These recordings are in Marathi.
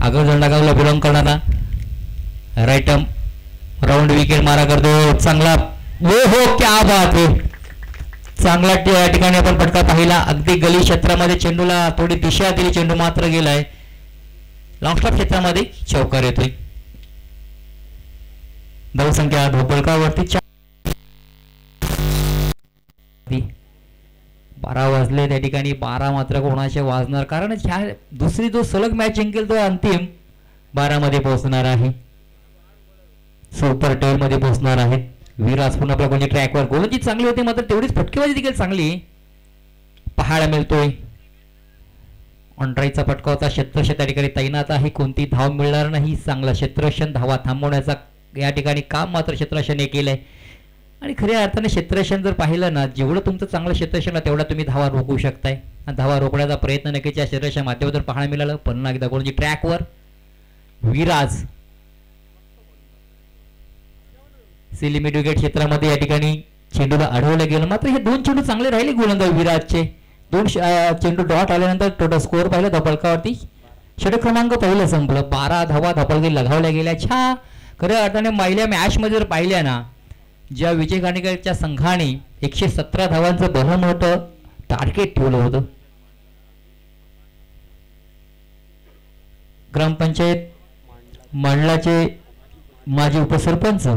आगर झंडागावला बिलॉंग करणारा राईट राऊंड विकेट मारा करतो चांगला. हो क्या बात आहे. चांगला या ठिकाणी आपण फटका पाहिला. अगदी गली क्षेत्रामध्ये चेंडूला थोडी दिशा दिली. चेंडू मात्र गेलाय लॉंग स्टॉप क्षेत्रामध्ये. चौकार येतोय. धावसंख्या ढोबळकावरती 12 वाजले त्या ठिकाणी. 12 मात्र कोणाचे वाजणार कारण ह्या दुसरी जो सलग मॅच जिंकेल तो अंतिम 12 मध्ये पोहोचणार आहे. सुपर टेल मध्ये पोहोचणार आहे. विराज पुन्हा आपल्या कोणत्या ट्रॅकवर गोलंदाजी चांगली होती मात्र तेवढीच फटकेबाजी देखील चांगली पाहायला मिळतोय. ऑनड्राईचा फटका होता. क्षेत्ररक्षण त्या ठिकाणी तैनात आहे. कोणती धाव मिळणार नाही. चांगला क्षेत्ररक्षण धावा थांबवण्याचा या ठिकाणी काम मात्र क्षेत्ररक्षण केलंय. आणि खऱ्या अर्थाने क्षेत्ररक्षण जर पाहिलं ना जेवढं तुमचं चांगलं क्षेत्ररक्षण आहे तेवढा तुम्ही धावा रोखू शकताय. आणि धावा रोखण्याचा प्रयत्न नक्कीच या क्षेत्ररक्षण माध्यमातून पाहायला मिळालं. पुन्हा एकदा गोलंदाजी ट्रॅकवर विराज सिलिमिट विकेट क्षेत्रामध्ये या ठिकाणी चेंडूला अडवलं गेलं मात्र हे 2 चेंडू चांगले राहिले गोलंदाज विराजचे. 2 चेंडू डॉट आल्यानंतर टोटल स्कोअर पाहिलं धपळकावरती. षटक क्रमांक पहिलं संपलं. 12 धावा धपळगी लगावल्या गेल्या. छा खऱ्या अर्थाने पहिल्या मॅच मध्ये जर पाहिल्या ना ज्या विजय घाणेकरच्या संघाने 117 धावांचं भलं मोठं टार्गेट ठेवलं होतं. ग्रामपंचायत मंडळाचे माजी उपसरपंच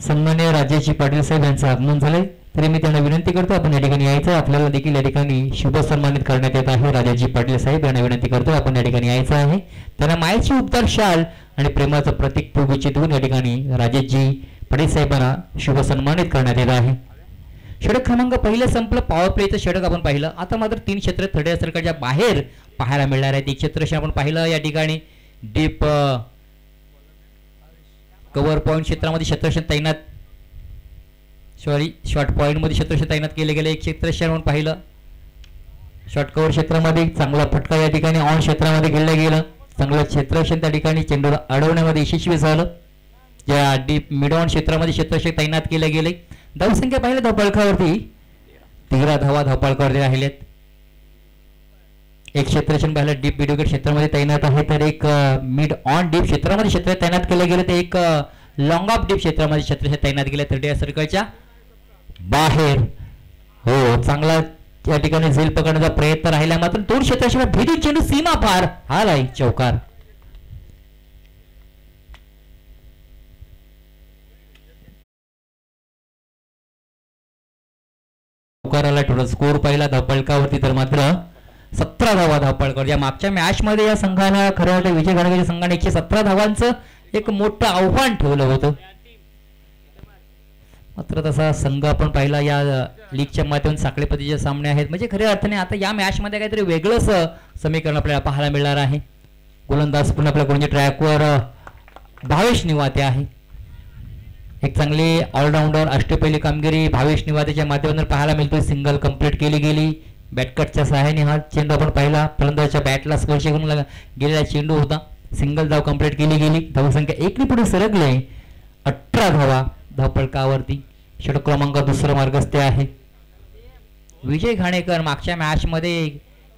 सन्मान्य राजेश पाटील साहेब यांचं आगमन झालंय. तरी मी त्यांना विनंती करतो आपण या ठिकाणी यायचं. आपल्याला देखील या ठिकाणी शुभ सन्मानित करण्यात येत आहे. राजेश पाटील साहेब यांना विनंती करतो आपण या ठिकाणी यायचं आहे. त्यांना मायेची उपचार शाल आणि प्रेमाचं प्रतीक पुगुची देऊन या ठिकाणी राजेशजी पाटील साहेबांना शुभ सन्मानित करण्यात येत आहे. षटक क्रमांक पहिलं संपलं. पॉवर प्लेचं षटक आपण पाहिलं. आता मात्र 3 क्षेत्र थर्ड सर्कलच्या बाहेर पाहायला मिळणार आहेत. एक क्षेत्र आपण पाहिलं या ठिकाणी डीप कव्हर पॉईंट क्षेत्रामध्ये क्षेत्ररक्षण तैनात शॉर्ट पॉईंट मध्ये क्षेत्ररक्षण तैनात केले गेले. एक क्षेत्ररक्षण आपण पाहिलं शॉर्ट कव्हर क्षेत्रामध्ये चांगला फटका या ठिकाणी ऑन क्षेत्रामध्ये खेळलं गेलं. चांगलं क्षेत्ररक्षण त्या ठिकाणी चेंडूला अडवण्यामध्ये यशस्वी झालं. ज्या डीप मिड ऑन क्षेत्रामध्ये क्षेत्ररक्षण तैनात केले गेले. धावसंख्या पाहिलं धपळकावरती 13 धावा धपळकावरती राहिलेत. एक क्षेत्ररक्षण पाहिलं डीप मिड विकेट क्षेत्रामध्ये तैनात आहे. तर एक मिड ऑन डीप क्षेत्रामध्ये क्षेत्र तैनात केले गेले. तर एक लॉंग ऑफ डीप क्षेत्रामध्ये क्षेत्ररक्षण तैनात केले 30 सर्कलच्या बाहेर. हो चांगला या ठिकाणी झेल पकडण्याचा प्रयत्न राहिला मात्र 2 क्षेत्ररक्षण भेदून चेंडू सीमा पार आलाय. चौकार. चौकाराला टोटल स्कोर पाहिला धपळकावरती तर मात्र 17 धावा धपळकर. या मागच्या मॅच मध्ये या संघाला खरं वाटतं विजय घाणेकरच्या संघाने 117 धावांचं एक मोठं आव्हान ठेवलं होतं. मात्र तसा संघ आपण पाहिला या लीगच्या माध्यमातून साखळी पद्धतीचे सामने आहेत. म्हणजे खऱ्या अर्थाने आता या मॅच मध्ये काहीतरी वेगळंच समीकरण आपल्याला पाहायला मिळणार आहे. गोलंदाज पुन्हा आपल्या कोणत्या ट्रॅकवर भावेश निवाते आहे. एक चांगली ऑलराऊंडर अष्टपैली कामगिरी भावेश निवातेच्या माध्यमातून पाहायला मिळतोय. सिंगल कंप्लीट केली गेली. बॅटकटच्या सहाय्याने हा चेंडू आपण पाहिला. फलंदाजाच्या बॅटला स्पर्श करून गेलेला चेंडू होता. सिंगल धाव कंप्लीट केली गेली. धावसंख्या 1 ने पुढे सरकले. 18 धावा धावपळकावरती. षटक क्रमांक दुसरा मार्गस्थ आहे. विजय घाणेकर मागच्या मॅच मध्ये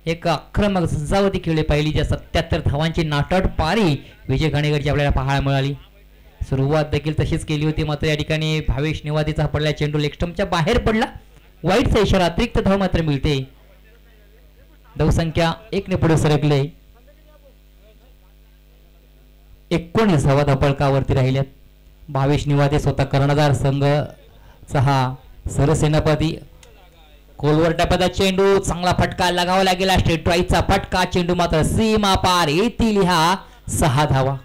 एक आक्रमक सजावटी खेळली पाहिली. ज्या 77 धावांची नाटड पारी विजय घाणेकरची आपल्याला पाहायला मिळाली. सुरुवात देखील तशीच केली होती मात्र या ठिकाणी भावेश निवातीचा पडला चेंडू लेग स्टंपच्या बाहेर पडला. वाईटचा इशारा. अतिरिक्त धाव मात्र मिळते. धावसंख्या 1 ने पुढे सरकले. 19 धावा धपळकावरती राहिल्यात. भावेश निवाते स्वतः कर्णधार संघाचा हा सरसेनापती. खोलवर टप्प्याचा चेंडू चांगला फटका लगावला गेला. स्ट्रेट ड्राईव्हचा फटका. चेंडू मात्र सीमा पार येतील ह्या 6 धावा.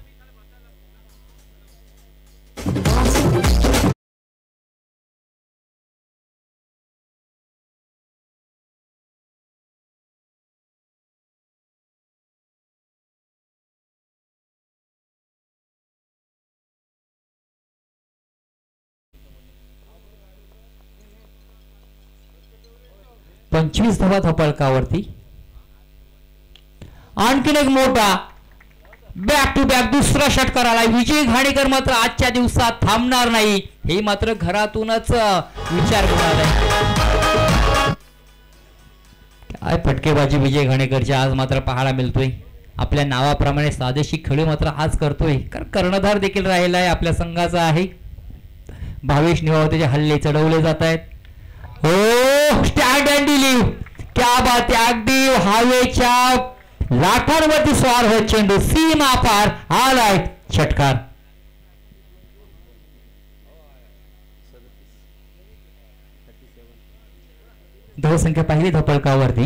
पंचवीस धावा धपळकावरती. आणखीन एक मोठा बॅक टू बॅक दुसरा षटकार आला. विजय घाणेकर मात्र आजच्या दिवसात थांबणार नाही हे मात्र घरातूनच विचार करणार आहे. काय फटकेबाजी विजय घाणेकरच्या आज मात्र पाहायला मिळतोय. आपल्या नावाप्रमाणे साजेशी खेळी मात्र आज करतोय, कारण कर्णधार देखील राहिला आहे आपल्या संघाचा आहे. भावेश निवावतेचे हल्ले चढवले जात आहेत. हो, स्टँड अँड डिलीव्ह, क्या बात आहे. अगदी हवेच्या लाटांवरती स्वार होत चेंडू सीमा पार आलाय, षटकार. धावसंख्या पाहिली धपळकावरती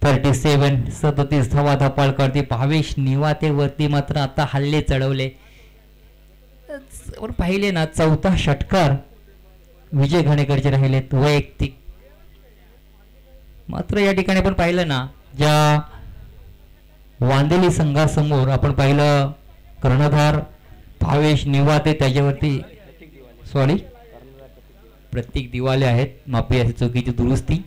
37 धावा धपळकावरती. भावेश निवातेवरती मात्र आता हल्ले चढवले पाहिले ना. चौथा षटकार विजय घाणेकरचे राहिलेत वैयक्तिक. मात्र या ठिकाणी आपण पाहिलं ना, ज्या वांदेली संघासमोर आपण पाहिलं कर्णधार भावेश निवाते, त्याच्यावरती प्रतीक दिवाले आहेत. माफी अशी चुकीची दुरुस्ती.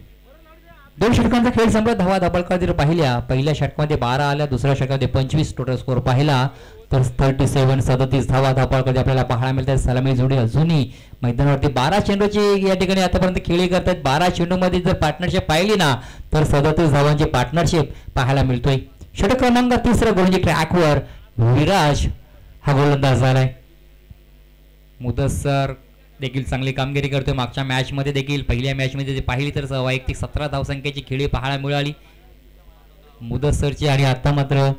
2 षटकांचा खेळ संपला. धावा धपळका जर पाहिल्या, पहिल्या षटकामध्ये 12 आल्या, दुसऱ्या षटकामध्ये 25 टोटल स्कोर पाहिला तर 37 धावा धपळका आपल्याला पाहायला मिळतात. सलामी जोडी अजूनही मैदानावरती 12 चेंडूची या ठिकाणी आतापर्यंत खेळी करतात. 12 चेंडूमध्ये जर पार्टनरशिप पाहिली ना तर 37 धावांची पार्टनरशिप पाहायला मिळतोय. षटक क्रमांक 3 गोलंदाजी ट्रॅकवर विराज हा गोलंदाज झालाय. मुदस्सर देखील चांगली कामगिरी करतोय. मागच्या मॅच मध्ये देखील, पहिल्या मॅच मध्ये पाहिली तर वैयक्तिक 17 धावसंख्येची खेळी पाहायला मिळाली मुदस्सरची, आणि आता मात्र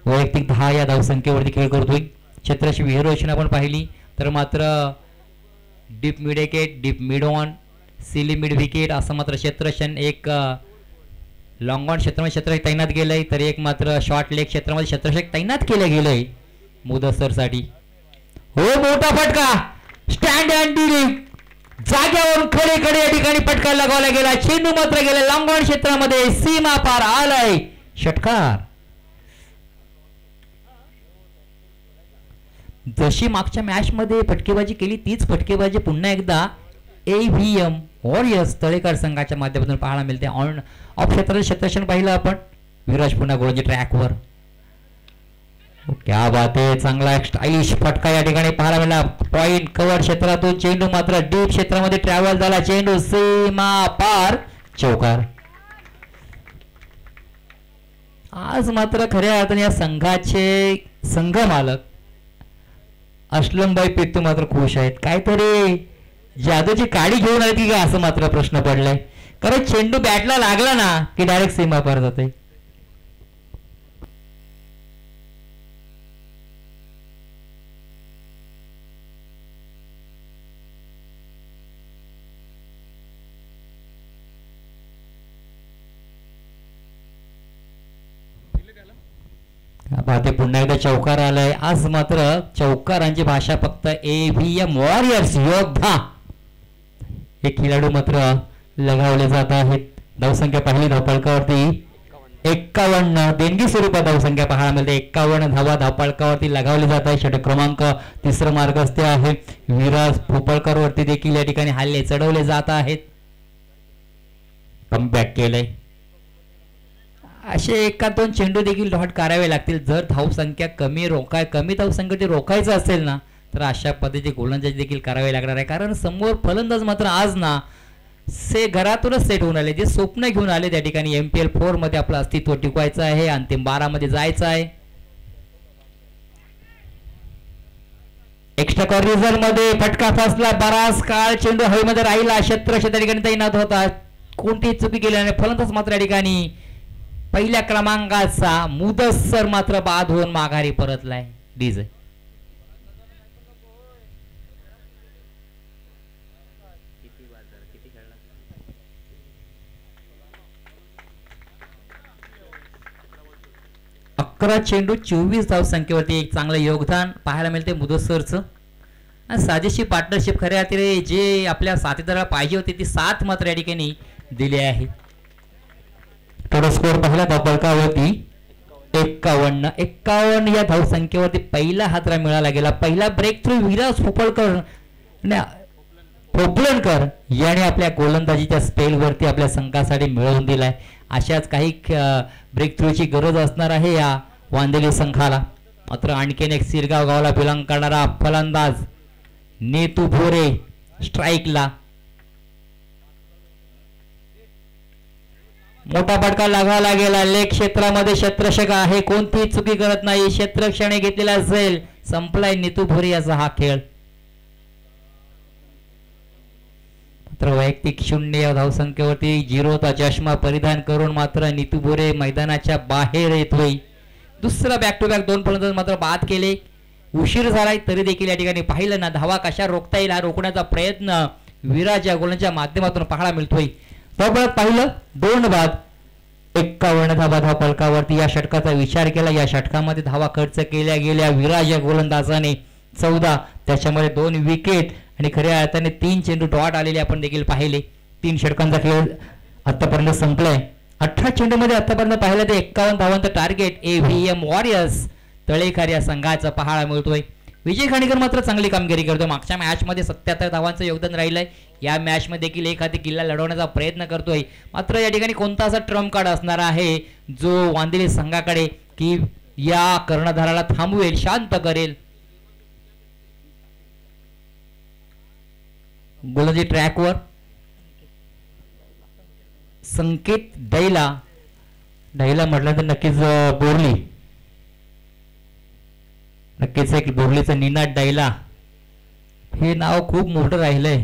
वैयक्तिक 10 या धावसंख्येवरती खेळ करतोय. क्षेत्राची विहररचना आपण पाहिली तर मात्र deep mid wicket, deep mid on, silly mid wicket असं मात्र क्षेत्रक्षण एक लॉंग ऑन क्षेत्रामध्ये क्षेत्र तैनात गेलंय, तर एक मात्र शॉर्ट लेग क्षेत्रामध्ये क्षेत्रक्षक तैनात केलं गेलंय मुदस्सरसाठी. हो, मोठा फटका, स्टँड अँड डिलीव्ह, जाग्यावरून खडे या ठिकाणी फटका लगावला गेला. चेंडू मात्र गेला लॉंग ऑन क्षेत्रामध्ये, सीमा पार आलाय, षटकार. जशी मागच्या मॅच मध्ये फटकेबाजी केली तीच फटकेबाजी पुन्हा एकदा AVM वॉरियर्स तळेकर संघाच्या माध्यमातून पाहायला मिळते. ऑन ऑफ क्षेत्राचं क्षेत्रक्षण पाहिलं आपण. विराज पुन्हा गोलंदाजी ट्रॅकवर. क्या बात आहे, चांगला स्टाईलिश फटका या ठिकाणी पाहायला मिळाला. पॉइंट कव्हर क्षेत्रातून चेंडू मात्र डीप क्षेत्रामध्ये ट्रॅव्हल झाला. चेंडू सीमा पार, चौकार. आज मात्र खऱ्या अर्थाने या संघाचे संघ मालक असलमभाई पेत्तू मात्र खुश आहेत. काहीतरी जादूची काडी घेऊन आली की असं मात्र प्रश्न पडलाय, कारण चेंडू बॅटला लागला ना की डायरेक्ट सीमा पार जाते. पाहते पुन्हा एकदा चौकार आलाय. आज मात्र चौकारांची भाषा फक्त AVM वॉरियर्स योद्धा हे खेळाडू मात्र लगावले जात आहेत. धावसंख्या पाहिली धावपळकावरती 51 देणगी स्वरूपात धावसंख्या पाहायला मिळते. 51 धावा धावपळकावरती लगावले जात आहे. षटक क्रमांक 3 मार्गस्थ आहे. विराज भोपळकर वरती देखील या ठिकाणी हल्ले चढवले जात आहेत. कमबॅक केलंय. असे 1-2 चेंडू देखील डॉट करावे लागतील जर धावसंख्या कमी धावसंख्या रोखायचं असेल ना, तर अशा पद्धतीचे गोलंदाजी देखील करावे लागणार आहे. कारण समोर फलंदाज मात्र आज ना घरातूनच सेट होऊन आले, जे स्वप्न घेऊन आले त्या ठिकाणी MPL 4 मध्ये आपलं अस्तित्व टिकवायचं आहे, अंतिम 12 मध्ये जायचं आहे. एक्स्ट्रा कॉर्नर मध्ये फटका फसला, बराच काळ चेंडू हवेमध्ये राहिला, क्षेत्र त्या ठिकाणी तैनात होता, कोणतीही चुकी केली नाही. फलंदाज मात्र या ठिकाणी पहिल्या क्रमांकाचा मुदस्सर मात्र बाद होऊन माघारी परतलाय. डीजे अकरा चेंडू 24 धावसंख्येवरती एक चांगलं योगदान पाहायला मिळते मुदस्सरचं. आणि साजेशी पार्टनरशिप खऱ्या अर्थाने जे आपल्या साथीदाराला पाहिजे होती ती साथ मात्र या ठिकाणी दिली आहे. थोडा स्कोर पाहिला धावपळकावरती 51 या धावसंख्येवरती पहिला हातरा मिळाला गेला. पहिला ब्रेक थ्रू विराज पोपलनकर याने आपल्या गोलंदाजीच्या स्पेलवरती आपल्या संघासाठी मिळवून दिलाय. अशाच काही ब्रेक थ्रूची गरज असणार आहे या वांदेली संघाला. मात्र आणखीन एक सिरगाव गावाला बिलॉंग करणारा फलंदाज नेतू भोरे स्ट्राईकला. मोठा फटका लागायला गेला. लेग क्षेत्रामध्ये क्षेत्ररक्षक आहे, कोणतीही चुकी करत नाही. क्षेत्ररक्षणे घेतलेला असेल, संपलाय नीतू भोरे याचा हा खेळ. मात्र वैयक्तिक 0 या धावसंख्येवरती 0चा चष्मा परिधान करून मात्र नीतू भोरे मैदानाच्या बाहेर येतोय. दुसरा बॅक टू बॅक 2 फलंदाज मात्र बाद केले. उशीर झालाय तरी देखील या ठिकाणी पाहिलं ना, धावा कशा रोखता येईल हा रोखण्याचा प्रयत्न विराज या गोलांच्या माध्यमातून पाहायला मिळतोय. पाहिलं 2 बाद 51 धावा धावफलकावरती या षटकाचा विचार केला. या षटकामध्ये धावा खर्च केल्या गेल्या विराज या गोलंदाजाने 14, त्याच्यामध्ये 2 विकेट आणि खऱ्या अर्थाने 3 चेंडू डॉट आलेले आपण देखील पाहिले. 3 षटकांचा खेळ आतापर्यंत संपलाय. 18 चेंडूमध्ये आतापर्यंत पाहिलं ते 51 धावांचं टार्गेट AVM वॉरियर्स तळेकर या संघाचा पाहायला मिळतोय. विजय खाणेकर मात्र चांगली कामगिरी करतोय. मागच्या मॅच मध्ये 77 धावांचं योगदान राहिलंय. या मॅच मध्ये देखील एखादी किल्ला लढवण्याचा प्रयत्न करतोय. मात्र या ठिकाणी कोणता असा ट्रम्प कार्ड असणार आहे जो वांदिली संघाकडे की या कर्णधाराला थांबवेल, शांत करेल. गोलंदाजी ट्रॅकवर संकेत दैला म्हटलं तर नक्कीच बोरली, नक्कीच एक बोरलीचं निनाद डैला हे नाव खूप मोठं राहिलंय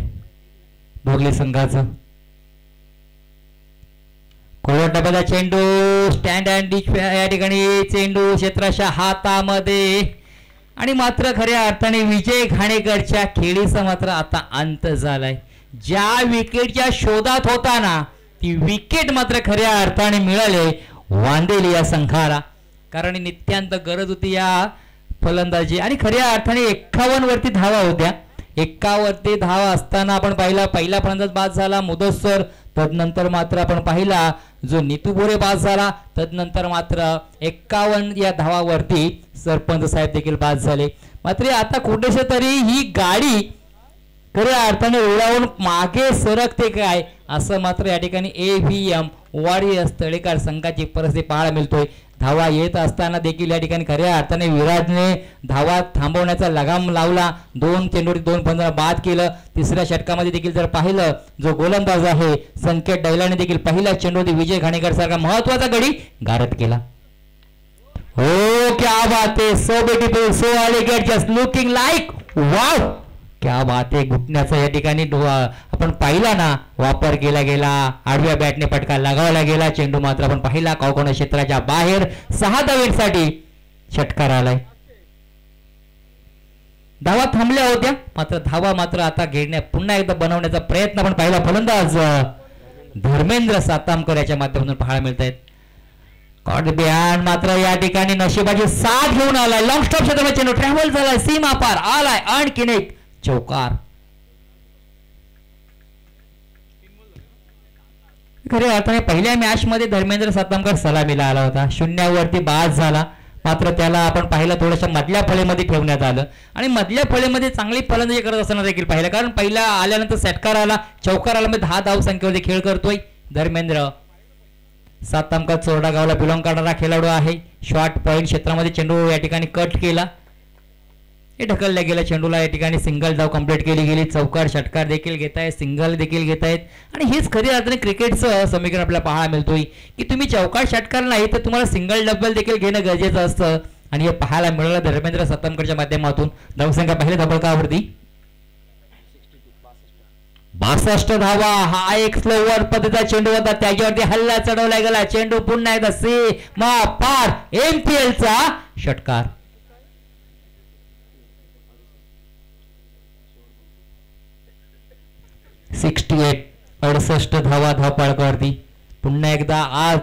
बोरली संघाचं. कोवट डब्याचा चेंडू स्टँड अँड डिच या ठिकाणी चेंडू क्षेत्राच्या हातामध्ये आणि मात्र खऱ्या अर्थाने विजय घाणेकरच्या खेळीचा मात्र आता अंत झालाय. ज्या विकेटच्या शोधात होता ना, ती विकेट मात्र खऱ्या अर्थाने मिळाले वांदेली या संघाला, कारण नित्यांत गरज होती या फलंदाजी. आणि खऱ्या अर्थाने 51 वरती धावा होत्या. 51 वरती धावा असताना आपण पाहिला पहिला फलंदाज बाद झाला मुदस्सर, तदनंतर मात्र आपण पाहिला जो नीतू भोरे बाद झाला, तदनंतर मात्र 51 या धावावरती सरपंच साहेब देखील बाद झाले. मात्र आता कुठेशे तरी ही गाडी खऱ्या अर्थाने उडावून मागे सरकते काय असं मात्र या ठिकाणी AVM वॉरियर्स तळेकर संघाची परिस्थिती पाहायला मिळतोय. धावा येत असताना देखील या ठिकाणी खऱ्या अर्थाने विराजने धावा थांबवण्याचा लगाम लावला. 2 चेंडूवरती 2 फलंदाज बाद केलं. तिसऱ्या षटकामध्ये देखील जर पाहिलं जो गोलंदाज आहे संकेत डैलाने देखील पहिल्या चेंडूवरती विजय घाणेकर सारखा महत्वाचा गडी गारद केला. हो क्या बात है, so beautiful, so elegant, just looking like wow, क्या बात आहे. घुटण्याचा या ठिकाणी आपण पाहिला ना वापर केला गेला. आडव्या बॅटने फटका लगावला गेला. चेंडू मात्र आपण पाहिला कौकोन क्षेत्राच्या बाहेर 6 धावेसाठी षटकार आलाय. धावा थांबल्या होत्या, मात्र धावा मात्र आता घेण्या पुन्हा एकदा बनवण्याचा प्रयत्न आपण पाहिला. फलंदाज धर्मेंद्र सातामकर याच्या माध्यमातून पाहायला मिळत आहेत. कॉट बिहान मात्र या ठिकाणी नशिबाची साथ घेऊन आलाय. लॉंग स्टॉप क्षेत्रामध्ये चेंडू ट्रॅव्हल झालाय, सीमा पार आलाय, आणखीन एक चौकार. खऱ्या अर्थाने पहिल्या मॅच मध्ये धर्मेंद्र सातामकर सलामीला आला होता. 0 वरती बाद झाला. मात्र त्याला आपण पाहिलं थोडंसं मधल्या फळीमध्ये ठेवण्यात आलं आणि मधल्या फळीमध्ये चांगली फलंदाजी करत असताना देखील पाहिलं, कारण पहिला आल्यानंतर षटकार आला, चौकार आला, 10 धाव संख्येवरती खेळ करतोय धर्मेंद्र सातामकर. चोरडा गावला बिलॉंग करणारा खेळाडू आहे. शॉर्ट पॉइंट क्षेत्रामध्ये चेंडू या ठिकाणी कट केला, हे ढकलल्या गेल्या चेंडूला या ठिकाणी सिंगल धाव कंप्लीट केली गेली. चौकार षटकार देखील घेतायत, सिंगल देखील घेतायत आणि हेच खरी अर्थाने क्रिकेटचं समीकरण आपल्याला पाहायला मिळतोय की तुम्ही चौकार षटकार नाही तर तुम्हाला सिंगल डबल देखील घेणं गरजेचं असतं आणि हे पाहायला मिळालं धर्मेंद्र सातामकरच्या माध्यमातून. धावसंख्या पहिल्या धावफलकावरती 62 धावा. हा एक स्लोवर पद्धतीचा चेंडू होता, त्याच्यावरती हल्ला चढवला गेला. चेंडू पुन्हा एकदा सीमा पार MPL चा षटकार. 68 धावा धावफलकावरती. पुन्हा एकदा आज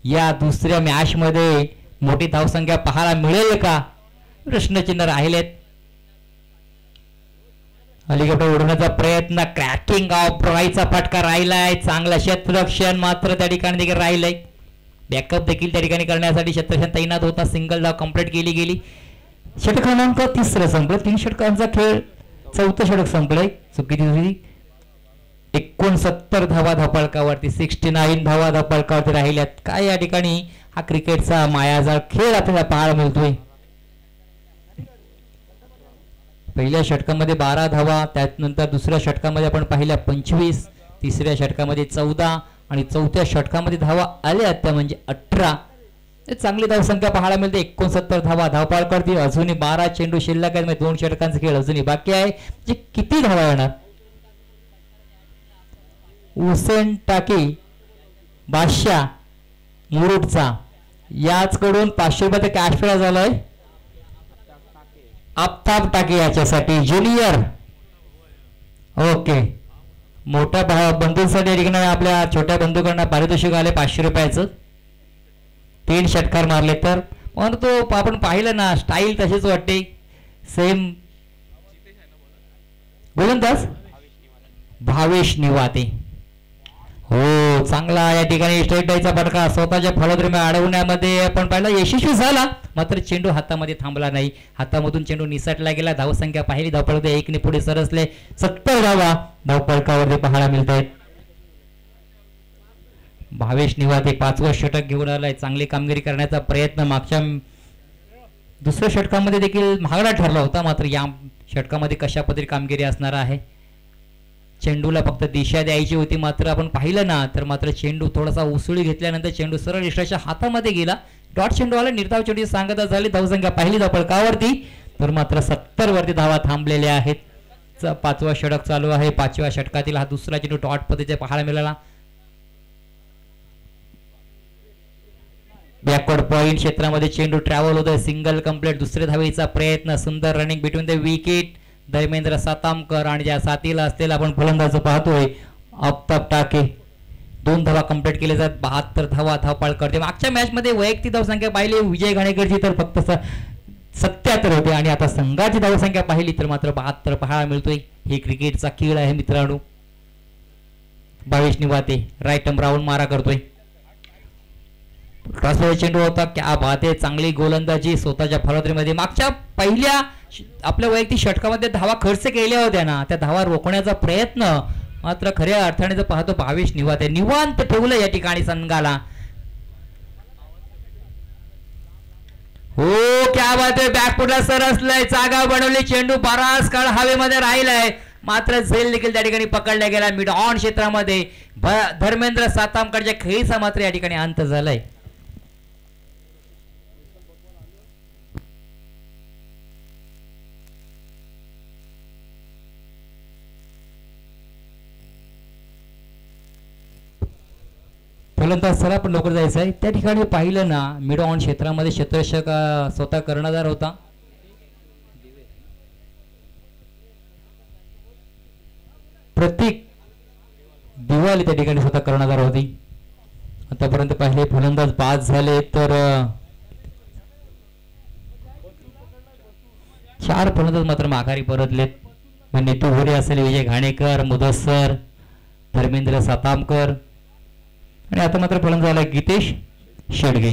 या दुसऱ्या मॅच मध्ये मोठी धावसंख्या पाहायला मिळेल का प्रश्नचिन्ह राहिलेत. हेलिकॉप्टर उडवण्याचा प्रयत्न, क्रॅकिंग ऑफ राईचा फटका राहिलाय. चांगला क्षेत्ररक्षण मात्र त्या ठिकाणी देखील राहिलंय. बॅकअप देखील त्या ठिकाणी करण्यासाठी क्षेत्ररक्षण तैनात होता. सिंगल धाव कंप्लीट केली गेली. षटक क्रमांक 3 संपलं. 3 षटकांचा खेळ 4थं षटक संपलंय. चुकीची 69 धावा धावफलकावरती, 69 धावा धावफलकावरती राहिल्यात. काय या ठिकाणी हा क्रिकेटचा मायाजाळ खेळ आपल्याला पाहायला मिळतोय. पहिल्या षटकामध्ये 12 धावा, त्यानंतर दुसऱ्या षटकामध्ये आपण पाहिल्या 25, तिसऱ्या षटकामध्ये 14 आणि चौथ्या षटकामध्ये धावा आल्या त्या म्हणजे 18. चांगली धावसंख्या पाहायला मिळते. 69 धावा धावपाळ करते. अजूनही 12 चेंडू शिल्लक आहेत. 2 षटकांचा खेळ अजूनही बाकी आहे. जे किती धावा येणार? हुसेन टाकी बादशाह मुरुडचा याचकडून 500 रुपये कॅश प्राइज झालाय. आफताब टाके याच्यासाठी ज्युनियर. ओके, मोठ्या बंधूंसाठी आपल्या छोट्या बंधूकडनं पारितोषिक आले 500 रुपयाचं. 3 षटकार मारले तर तो आपण पाहिलं ना, स्टाईल तशीच वाटते सेम. गोलंदाज भावेश निवाते. हो, चांगला या ठिकाणी स्ट्रेट डायचा फटका स्वतःच्या फलद्रीमे अडवण्यामध्ये आपण पाहिला यशस्वी झाला. मात्र चेंडू हातामध्ये थांबला नाही. हातामधून चेंडू निसटला गेला. धावसंख्या पाहिली धावपळक 1 ने पुढे सरसले. 70 धावा धावपळकावरती पाहायला मिळत आहेत. भावेश निवाते 5वं षटक घेऊन आलाय. चांगली कामगिरी करण्याचा प्रयत्न मागच्या दुसऱ्या षटकामध्ये देखील महागडा ठरला होता. मात्र या षटकामध्ये कशा पद्धती कामगिरी असणार आहे? चेंडूला फक्त दिशा द्यायची होती. मात्र आपण पाहिलं ना तर मात्र चेंडू थोडासा उसळी घेतल्यानंतर चेंडू सरळ यष्टीच्या हातामध्ये गेला. डॉट चेंडू आला. निर्धाव चेंडू सांगता झाली. धावसंख्या पाहिली धावपळकावरती तर मात्र 70 वरती धावा थांबलेल्या आहेत. 5वं षटक चालू आहे. 5व्या षटकातील हा दुसरा चेंडू डॉट पद्धतीचा पाहायला मिळाला. बॅकवर्ड पॉइंट क्षेत्रामध्ये चेंडू ट्रॅव्हल होतोय. Single complete. दुसऱ्या धावेचा प्रयत्न. सुंदर running between the wicket. Dharmendra Satamkar आणि ज्या साथीला असलेला आपण फलंदाज पाहतोय आफताब टाके. 2 धावा कंप्लीट केले जात. 72 धावा धावपाळ करते. मागच्या मॅच मध्ये वैयक्तिक धावसंख्या पाहिली विजय घाणेकरची तर फक्त 77 होते आणि आता संघाची धावसंख्या पाहिली तर मात्र 72 पाहायला मिळतोय. हे क्रिकेटचा खेळ आहे मित्रांनो. भावेश निवाते राईट आर्म राऊंड मारा करतोय. चेंडू होता. क्या बात आहे. चांगली गोलंदाजी स्वतःच्या फलंदाजीमध्ये. मागच्या पहिल्या आपल्या वैयक्तिक षटकामध्ये धावा खर्च केल्या होत्या ना, त्या धावा रोखण्याचा प्रयत्न मात्र खऱ्या अर्थाने जर पाहतो भावेश निवाते निवांत ठेवलं या ठिकाणी संघाला. हो, क्या बात आहे. बॅकफुटला सरसलाय. जागा बनवली. चेंडू बराच काळ हवेमध्ये राहिलाय. मात्र झेल देखील त्या ठिकाणी पकडला गेला. मिड ऑन क्षेत्रामध्ये धर्मेंद्र सातामकडच्या खेळीचा मात्र या ठिकाणी अंत झालाय. फलंदाज सर आपण लवकर जायचं आहे. त्या ठिकाणी पाहिलं ना मिड ऑन क्षेत्रामध्ये क्षेत्ररक्षक स्वतः कर्णधार होता. प्रतीक दिवाळी त्या ठिकाणी स्वतः कर्णधार होती. आतापर्यंत पहिले फलंदाज 5 झाले तर 4 फलंदाज मात्र माघारी परतलेत. नीतू घोरे असेल, विजय घाणेकर, मुदस्सर, धर्मेंद्र सातामकर आणि आता मात्र फलंदाज झाला गीतेश शेडगे.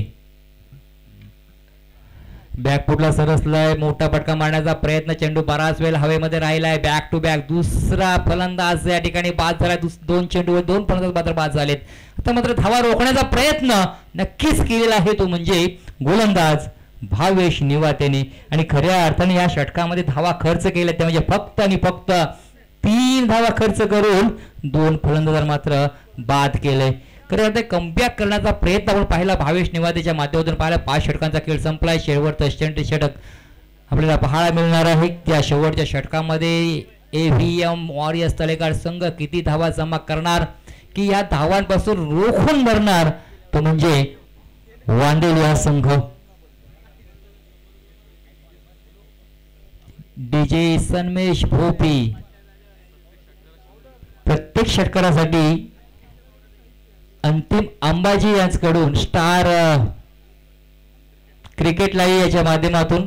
बॅकफुटला सरसलाय. मोठा फटका मारण्याचा प्रयत्न. चेंडू बराच वेळ हवेमध्ये राहिलाय. बॅक टू बॅक दुसरा फलंदाज या ठिकाणी बाद झाला. 2 चेंडूवर 2 फलंदाज मात्र बाद झालेत. आता मात्र धावा रोखण्याचा प्रयत्न नक्कीच केलेला आहे तो म्हणजे गोलंदाज भावेश निवातेने. आणि खऱ्या अर्थाने या षटकामध्ये धावा खर्च केल्या त्या म्हणजे फक्त आणि फक्त 3 धावा खर्च करून 2 फलंदाज मात्र बाद केले. खरं आता कमबॅक करण्याचा प्रयत्न आपण पाहिला भावेश निवातेच्या माध्यमातून पाहिला. 5 षटकांचा खेळ संपलाय. शेवटचं षटक आपल्याला पाहायला मिळणार आहे. त्या शेवटच्या षटकामध्ये AVM वॉरियर्स तळेगाव संघ किती धावा जमा करणार की या धावांपासून रोखून धरणार तो म्हणजे वांदेली हा संघ. DJ सन्मेश भोपी प्रत्येक षटकारासाठी अंतिम अंबाजी यांच्याकडून स्टार क्रिकेट लाईव्ह याच्या माध्यमातून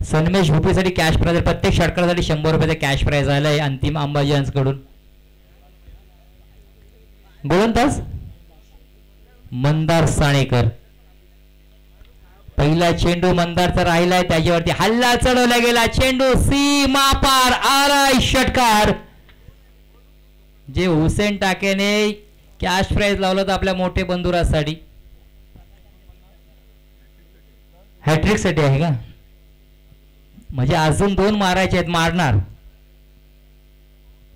सन्मेश भोपीसाठी कॅश प्राइज प्रत्येक षटकारासाठी 100 रुपयाचा कॅश प्राइज आलाय अंतिम अंबाजी यांच्याकडून. गोलंदाज मंदार साणेकर. पहिला चेंडू मंदारचा राहिलाय. त्याच्यावरती हल्ला चढवला गेला. चेंडू सीमा पार आलाय. षटकार जे हुसेन टाकेने कॅश प्राइज लावलं तर आपल्या मोठे बंधुरासाठी हॅट्रिक साठी आहे का? म्हणजे अजून 2 मारायचे आहेत. मारणार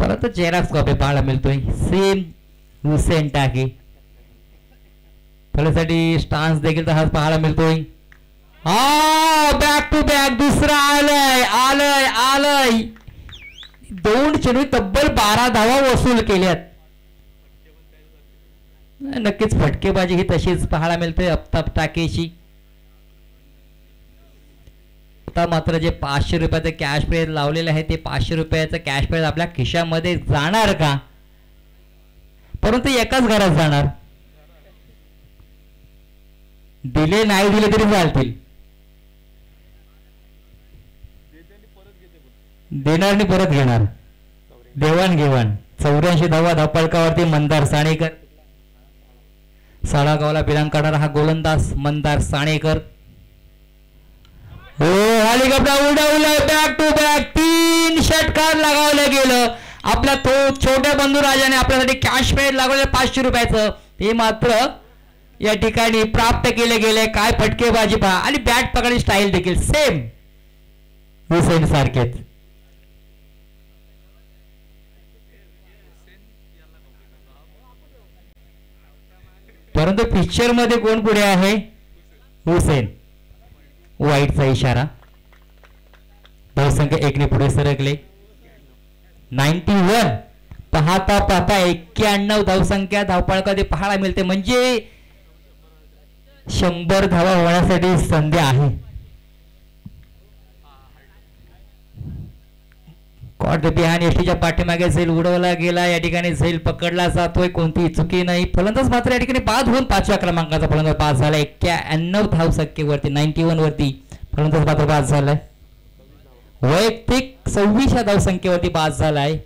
परत चेहराच कॉपी पाहायला मिळतोय. सेम हुसेन टाके फलंदाजीसाठी स्टान्स देखील तसाच पाहायला मिळतोय. हा बॅक टू बॅक दुसरा आलंय आलंय आलंय. 2 चेंडू तब्बल 12 धावा वसूल केल्यात. नक्कीच फटकेबाजी ही तशीच पाहायला मिळते आफताब टाकेची. आता मात्र जे 500 रुपयाचं कॅश प्राइज लावलेलं आहे ते 500 रुपयाचं कॅश प्राइज आपल्या खिशामध्ये जाणार का? परंतु एकाच घरात जाणार. दिले नाही दिले तरी चालतील. देणार आणि परत घेणार. देवाणघेवाण. 84 धावा धावफलकावरती मंदार साणेकर. साळागावला बिलांग करणारा हा गोलंदाज मंदार साणेकर. हो हेलिकॉप्टर उडवलं. बॅक टू बॅक 3 षटकार लगावलं गेलं. आपल्या तो छोट्या बंधू राजाने आपल्यासाठी कॅश प्राइज लागवलं 500 रुपयाचं. हे मात्र या ठिकाणी प्राप्त केले गेले. काय फटकेबाजी पहा आणि बॅट पकडायची स्टाईल देखील सेम हुसेन सारखेच. परंतु पिक्चर मध्ये कोण पुढे आहे? हुसेन. वाईटचा इशारा. धावसंख्या 1 ने पुढे सरकले. 91 पाहता पाहता 91 धावसंख्या धावफलकामध्ये पाहायला मिळते. म्हणजे 100 धावा होण्यासाठी संधी आहे. कॉट बिहान एसटीच्या पाठीमागे झैल उडवला गेला. या ठिकाणी झैल पकडला जातोय. कोणतीही चुकी नाही. फलंदाज मात्र या ठिकाणी बाद होऊन 5व्या क्रमांकाचा फलंदाज बाद झाला. 91 धावसंख्येवरती 91 वरती फलंदाज मात्र बाद झालाय. वैयक्तिक 26 धावसंख्येवरती बाद झालाय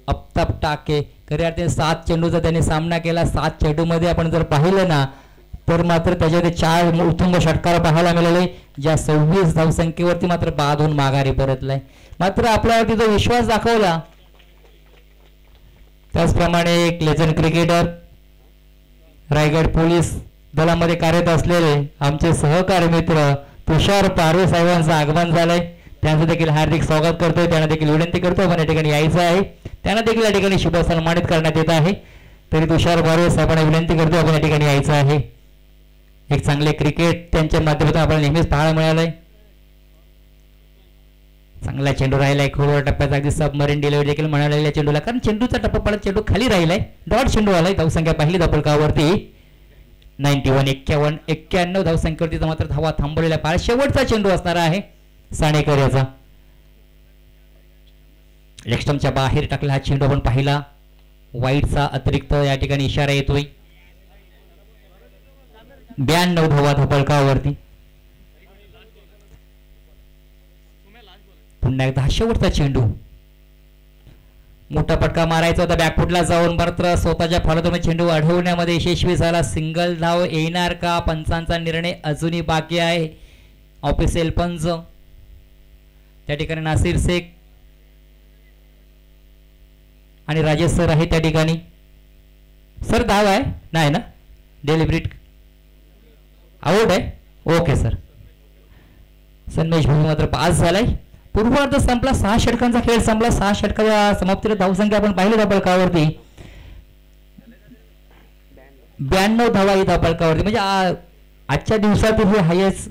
आफताब टाके. खऱ्या अर्थाने 7 चेंडूचा त्याने सामना केला. 7 चेंडूमध्ये आपण जर पाहिलं ना तर मात्र त्याच्यामध्ये 4 उत्तुंग षटकार पाहायला मिळाले. ज्या 26 धावसंख्येवरती मात्र बाद होऊन माघारी परतलाय. मात्र आपल्यावरती जो विश्वास दाखवला त्याचप्रमाणे एक लेजंड क्रिकेटर रायगड पोलीस दलामध्ये कार्यरत असलेले आमचे सहकारी मित्र तुषार पारवे साहेबांचं आगमन झालंय. त्यांचं देखील हार्दिक स्वागत करतोय. त्यांना देखील विनंती करतोय आपण या ठिकाणी यायचं आहे. त्यांना देखील या ठिकाणी शुभ सन्मानित करण्यात येत आहे. तरी तुषार पारवे साहेबांना विनंती करतोय आपण या ठिकाणी यायचं आहे. एक चांगले क्रिकेट त्यांच्या माध्यमातून आपल्याला नेहमीच पाहायला मिळालंय. चांगला चेंडू राहिलाय. खोलवर टप्प्याचा अगदी सबमरीन डिलिव्हरी देखील म्हणालेल्या चेंडूला. कारण चेंडूचा टप्पा पडत चेंडू खाली राहिलाय. डॉट चेंडू आलाय. धावसंख्या पहिली धावफलकावरती 91 धावसंख्येवरती मात्र धावा थांबवलेला पार. शेवटचा चेंडू असणार आहे साणेकर याचा. लेगस्टम्पच्या बाहेर टाकला हा चेंडू आपण पाहिला. वाईटचा अतिरिक्त या ठिकाणी इशारा येतोय. 92 धावा धावफलकावरती. पुन्हा एकदा शेवटचा चेंडू. मोठा पटका मारायचा होता बॅकफुटला जाऊन मात्र स्वतःच्या फलंदाजीने चेंडू अडवण्यामध्ये यशस्वी झाला. सिंगल धाव येणार का? पंचांचा निर्णय अजूनही बाकी आहे. ऑफिशियल पंच त्या ठिकाणी नासिर शेख आणि राजेश सर आहे त्या ठिकाणी. सर धाव आहे नाही ना? डेलिब्रेट आउट आहे. Okay sir. संदेश भाऊ मात्र पास झालाय. पूर्वार्ध संपला. 6 षटकांचा खेळ संपला. 6 षटकाच्या समाप्तीला धावसंख्या आपण पाहिली धावफलकावरती 92 धावा ही धावफलकावरती. म्हणजे आजच्या दिवसातील हे हायेस्ट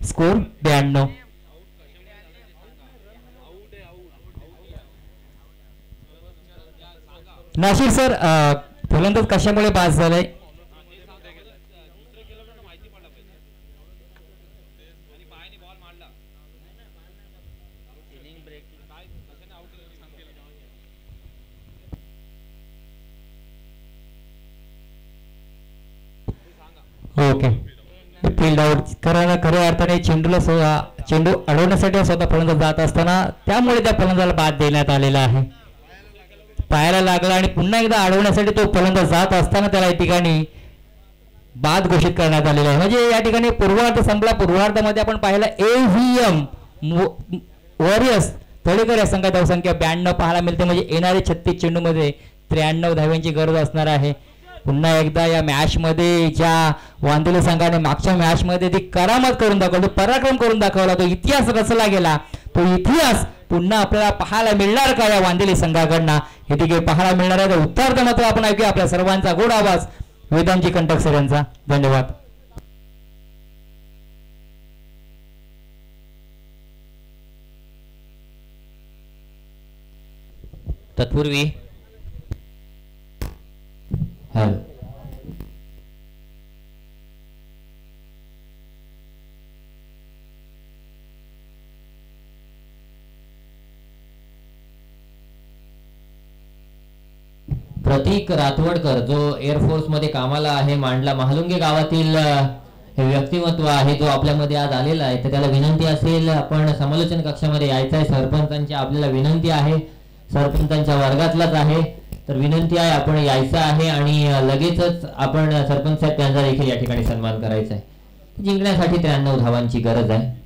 स्कोर 92. नाशिर सर फलंदाज कशामुळे पास झालाय? ओके. Field out. खऱ्या अर्थाने चेंडू अडवण्यासाठी स्वतः फलंदाज जात असताना त्यामुळे त्या फलंदाजाला बाद देण्यात आलेला आहे. पायाला लागला आणि पुन्हा एकदा अडवण्यासाठी तो फलंदाज जात असताना त्याला या ठिकाणी बाद घोषित करण्यात आलेला आहे. म्हणजे या ठिकाणी पूर्वार्ध संपला. पूर्वार्धामध्ये आपण पाहिलं AVM वॉरियर्स तळेकर या संघात धावसंख्या 92 पाहायला मिळते. म्हणजे येणारे 36 चेंडूमध्ये 93 धाव्यांची गरज असणार आहे. पुन्हा एकदा या मॅच मध्ये ज्या वांदेली संघाने मागच्या मॅच मध्ये ती करामत करून दाखवली, पराक्रम करून दाखवला, तो इतिहास रचला गेला. तो इतिहास पुन्हा आपल्याला पाहायला मिळणार का या वांदेली संघाकडनं? हे तिघे पाहायला मिळणार आहे. उत्तर मात्र आपण ऐकूया आपल्या सर्वांचा गोड आवाज वेदांची कंटक सर यांचा धन्यवाद. तत्पूर्वी प्रतीक रातवडकर जो एअरफोर्स मध्ये कामाला आहे, मांडला महालुंगे गावातील हे व्यक्तिमत्व आहे जो आपल्यामध्ये आज आलेला आहे. तर त्याला विनंती असेल आपण समालोचन कक्षामध्ये यायचं आहे. सरपंचांची आपल्याला विनंती आहे, सरपंचांच्या वर्गातलाच आहे, तर विनंती आहे आपण यायचं आहे आणि लगेचच आपण सरपंच साहेब त्यांचा देखील या ठिकाणी सन्मान करायचा आहे. जिंकण्यासाठी 93 धावांची गरज आहे.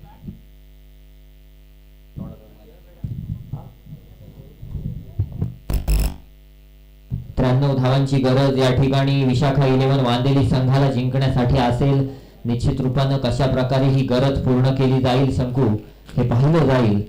धावांची गरज या ठिकाणी विशाखा 11 वांदेली संघाला जिंकण्यासाठी असेल. निश्चित रूपानं कशा प्रकारे ही गरज पूर्ण केली जाईल शंकू हे पाहिलं जाईल.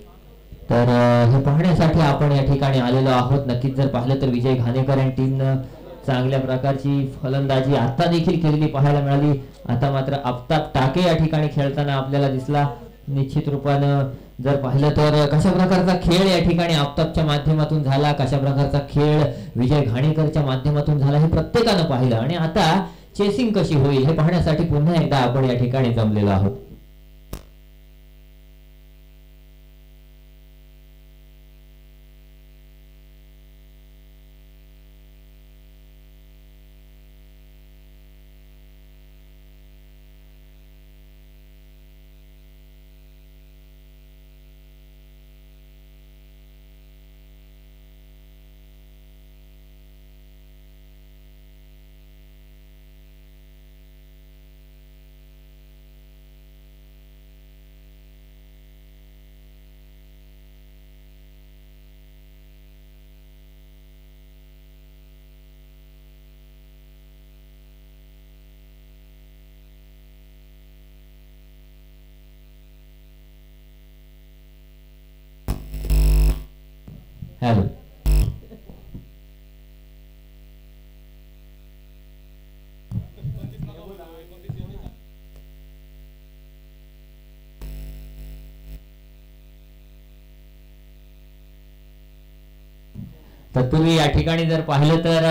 तर हे पाहण्यासाठी आपण या ठिकाणी आलेलो आहोत. नक्कीच जर पाहिलं तर विजय घाणेकर आणि टीमनं चांगल्या प्रकारची फलंदाजी आता देखील केलेली पाहायला मिळाली. आता मात्र आफताब टाके या ठिकाणी खेळताना आपल्याला दिसला. निश्चित रूपानं जर पाहिलं तर कशा प्रकारचा खेळ या ठिकाणी आफताबच्या माध्यमातून झाला, कशा प्रकारचा खेळ विजय घाणेकरच्या माध्यमातून झाला हे प्रत्येकानं पाहिलं. आणि आता चेसिंग कशी होईल हे पाहण्यासाठी पुन्हा एकदा आपण या ठिकाणी जमलेलो आहोत. हॅलो तत्पूर्वी या ठिकाणी जर पाहिलं तर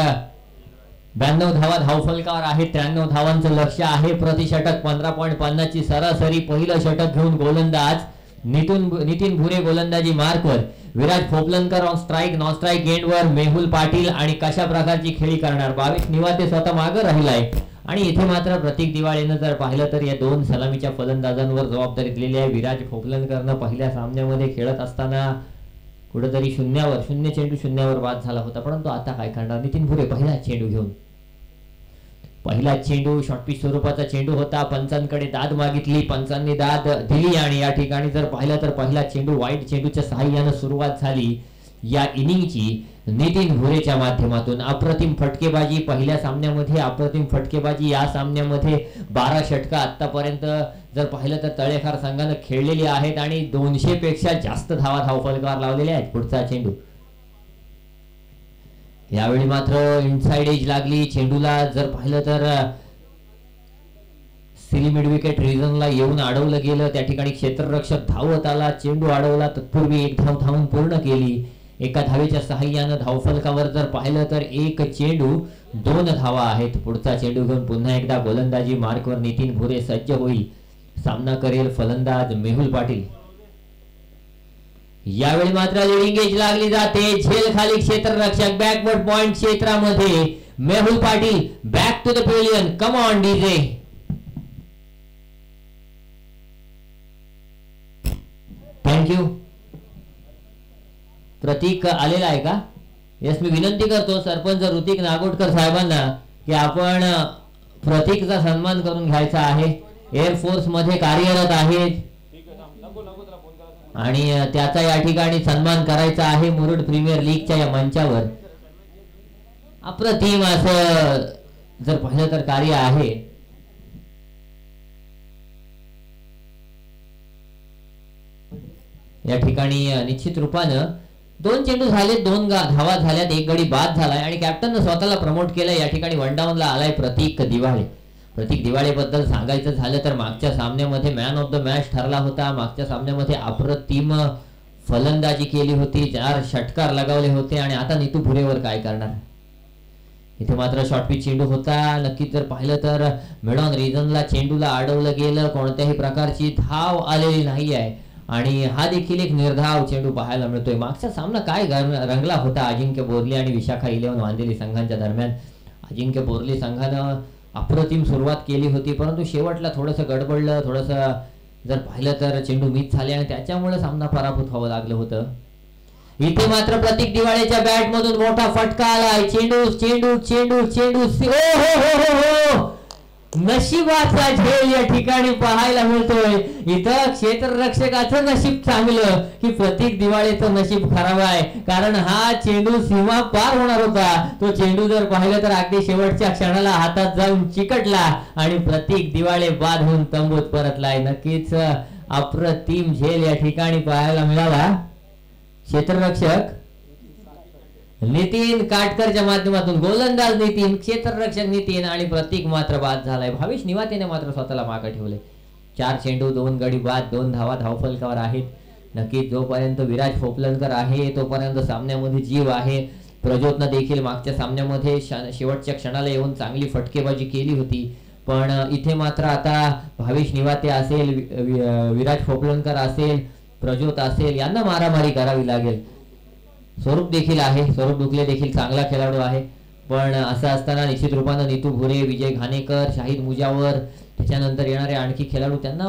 92 धावा धावफलकावर आहे. 93 धावांचं लक्ष आहे. प्रति षटक 15.50 ची सरासरी. पहिलं षटक घेऊन गोलंदाज नितीन भुरे गोलंदाजी मार्कवर, Viraj Phopalankar on strike, non strike एंडवर मेहुल पाटील. आणि कशा प्रकारची खेळी करणार 22 निवाते स्वतः मागे राहिलाय. आणि इथे मात्र प्रतीक दिवाळीनं जर पाहिलं तर या दोन सलामीच्या फलंदाजांवर जबाबदारी दिलेली आहे. विराज फोपलनकरनं पहिल्या सामन्यामध्ये खेळत असताना कुठेतरी शून्य चेंडू शून्यावर बाद झाला होता, परंतु आता काय करणार. नितीन भुरे पहिला चेंडू घेऊन, पहिला चेंडू शॉर्टपिच स्वरूपाचा चेंडू होता. पंचांकडे दाद मागितली, पंचांनी दाद दिली आणि या ठिकाणी जर पाहिलं तर पहिला चेंडू वाईट चेंडूच्या सहाय्यानं सुरुवात झाली या इनिंगची नितीन भुरेच्या माध्यमातून. अप्रतिम फटकेबाजी पहिल्या सामन्यामध्ये, अप्रतिम फटकेबाजी या सामन्यामध्ये. 12 षटका आतापर्यंत जर पाहिलं तर तळेखार संघानं खेळलेली आहेत आणि 200 पेक्षा जास्त धावा धावफलकावर लावलेल्या आहेत. पुढचा चेंडू यावेळी मात्र इनसाइड एज लागली चेंडूला. जर पाहिलं तर सिली मिड विकेट रिजनला येऊन अडवलं गेलं. त्या ठिकाणी क्षेत्ररक्षक धावत आला, चेंडू अडवला. तत्पूर्वी एक धाव धावून पूर्ण केली. एका धावेच्या सहाय्यानं धावफलकावर जर पाहिलं तर एक चेंडू 2 धावा आहेत. पुढचा चेंडू घेऊन पुन्हा एकदा गोलंदाजी मार्कवर नितीन भुरे सज्ज होईल. सामना करेल फलंदाज मेहुल पाटील. यावेळी मात्र लिडिंग एज लागली जाते. झेल खाली क्षेत्ररक्षक, बॅकवर्ड पॉइंट क्षेत्रामध्ये Mehul Patil. Back to the pavilion, come on DJ. Thank you. Pratik आलेला आहे का? यस, मी विनंती करतो सरपंच ऋतिक नागोडकर साहेबांना की आपण प्रतीकचा सन्मान करून घ्यायचा आहे. एअरफोर्स मध्ये कार्यरत आहेत आणि त्याचा या ठिकाणी सन्मान करायचा आहे. मुरुड प्रीमियर लीगच्या या मंचावर अप्रतिम असं जर पाहिलं तर कार्य आहे. या ठिकाणी निश्चित रूपानं 2 चेंडू झाले, 2 धावा झाल्यात, 1 गडी बाद झालाय आणि कॅप्टननं स्वतःला प्रमोट केलंय. या ठिकाणी 1 डाऊनला आलाय प्रतीक दिवाळे. प्रतीक दिवाळेबद्दल सांगायचं झालं तर मागच्या सामन्यामध्ये मॅन ऑफ द मॅच ठरला होता. मागच्या सामन्यामध्ये अप्रतिम फलंदाजी केली होती, 4 षटकार लगावले होते आणि आता नीतू भुरेवर काय करणार. इथे मात्र शॉर्ट पिच चेंडू होता. नक्की जर पाहिलं तर मिड ऑन रिजनला चेंडूला अडवलं गेलं, कोणत्याही प्रकारची धाव आलेली नाही आहे आणि हा देखील एक निर्धाव चेंडू पाहायला मिळतोय. मागचा सामना काय रंगला होता अजिंक्य बोरली आणि विशाखा 11 वांदेली संघांच्या दरम्यान. अजिंक्य बोरली संघानं अप्रतिम सुरुवात केली होती, परंतु शेवटला थोडंसं गडबडलं, थोडंसं जर पाहिलं तर चेंडू मिस झाले आणि त्याच्यामुळे सामना पराभूत व्हावं लागलं होतं. इथे मात्र प्रतीक दिवाळेच्या बॅट मधून मोठा फटका आलाय. चेंडू चेंडू चेंडू चेंडू हो नशिबाचा झेल या ठिकाणी पाहायला मिळतोय. इथं क्षेत्ररक्षकाचं नशीब चांगलं की प्रतीक दिवाळेचं नशीब खराब आहे, कारण हा चेंडू सीमा पार होणार होता. तो चेंडू जर पाहिलं तर अगदी शेवटच्या क्षणाला हातात जाऊन चिकटला आणि प्रतीक दिवाळे बाद होऊन तंबूत परतलाय. नक्कीच अप्रतिम झेल या ठिकाणी पाहायला मिळाला. क्षेत्ररक्षक नितीन काटकरच्या माध्यमातून गोलंदाज नितीन, क्षेत्ररक्षक नितीन आणि प्रतीक मात्र बाद झालाय. भावेश निवातेने मात्र स्वतःला मागे ठेवले. 4 चेंडू 2 गडी बाद, 2 धावा धावफलकावर आहेत. नक्कीच जोपर्यंत विराज फोपलनकर आहे तोपर्यंत सामन्यामध्ये जीव आहे. प्रज्योतनं देखील मागच्या सामन्यामध्ये शेवटच्या क्षणाला येऊन चांगली फटकेबाजी केली होती, पण इथे मात्र आता भावेश निवाते असेल, विराज फोपलनकर असेल, प्रज्योत असेल, यांना मारामारी करावी लागेल. स्वरूप देखील आहे, स्वरूप डुकले देखील चांगला खेळाडू आहे, पण असं असताना निश्चित रूपानं नीतू भुरे, विजय घाणेकर, शाहिद मुजावर, त्याच्यानंतर येणारे आणखी खेळाडू त्यांना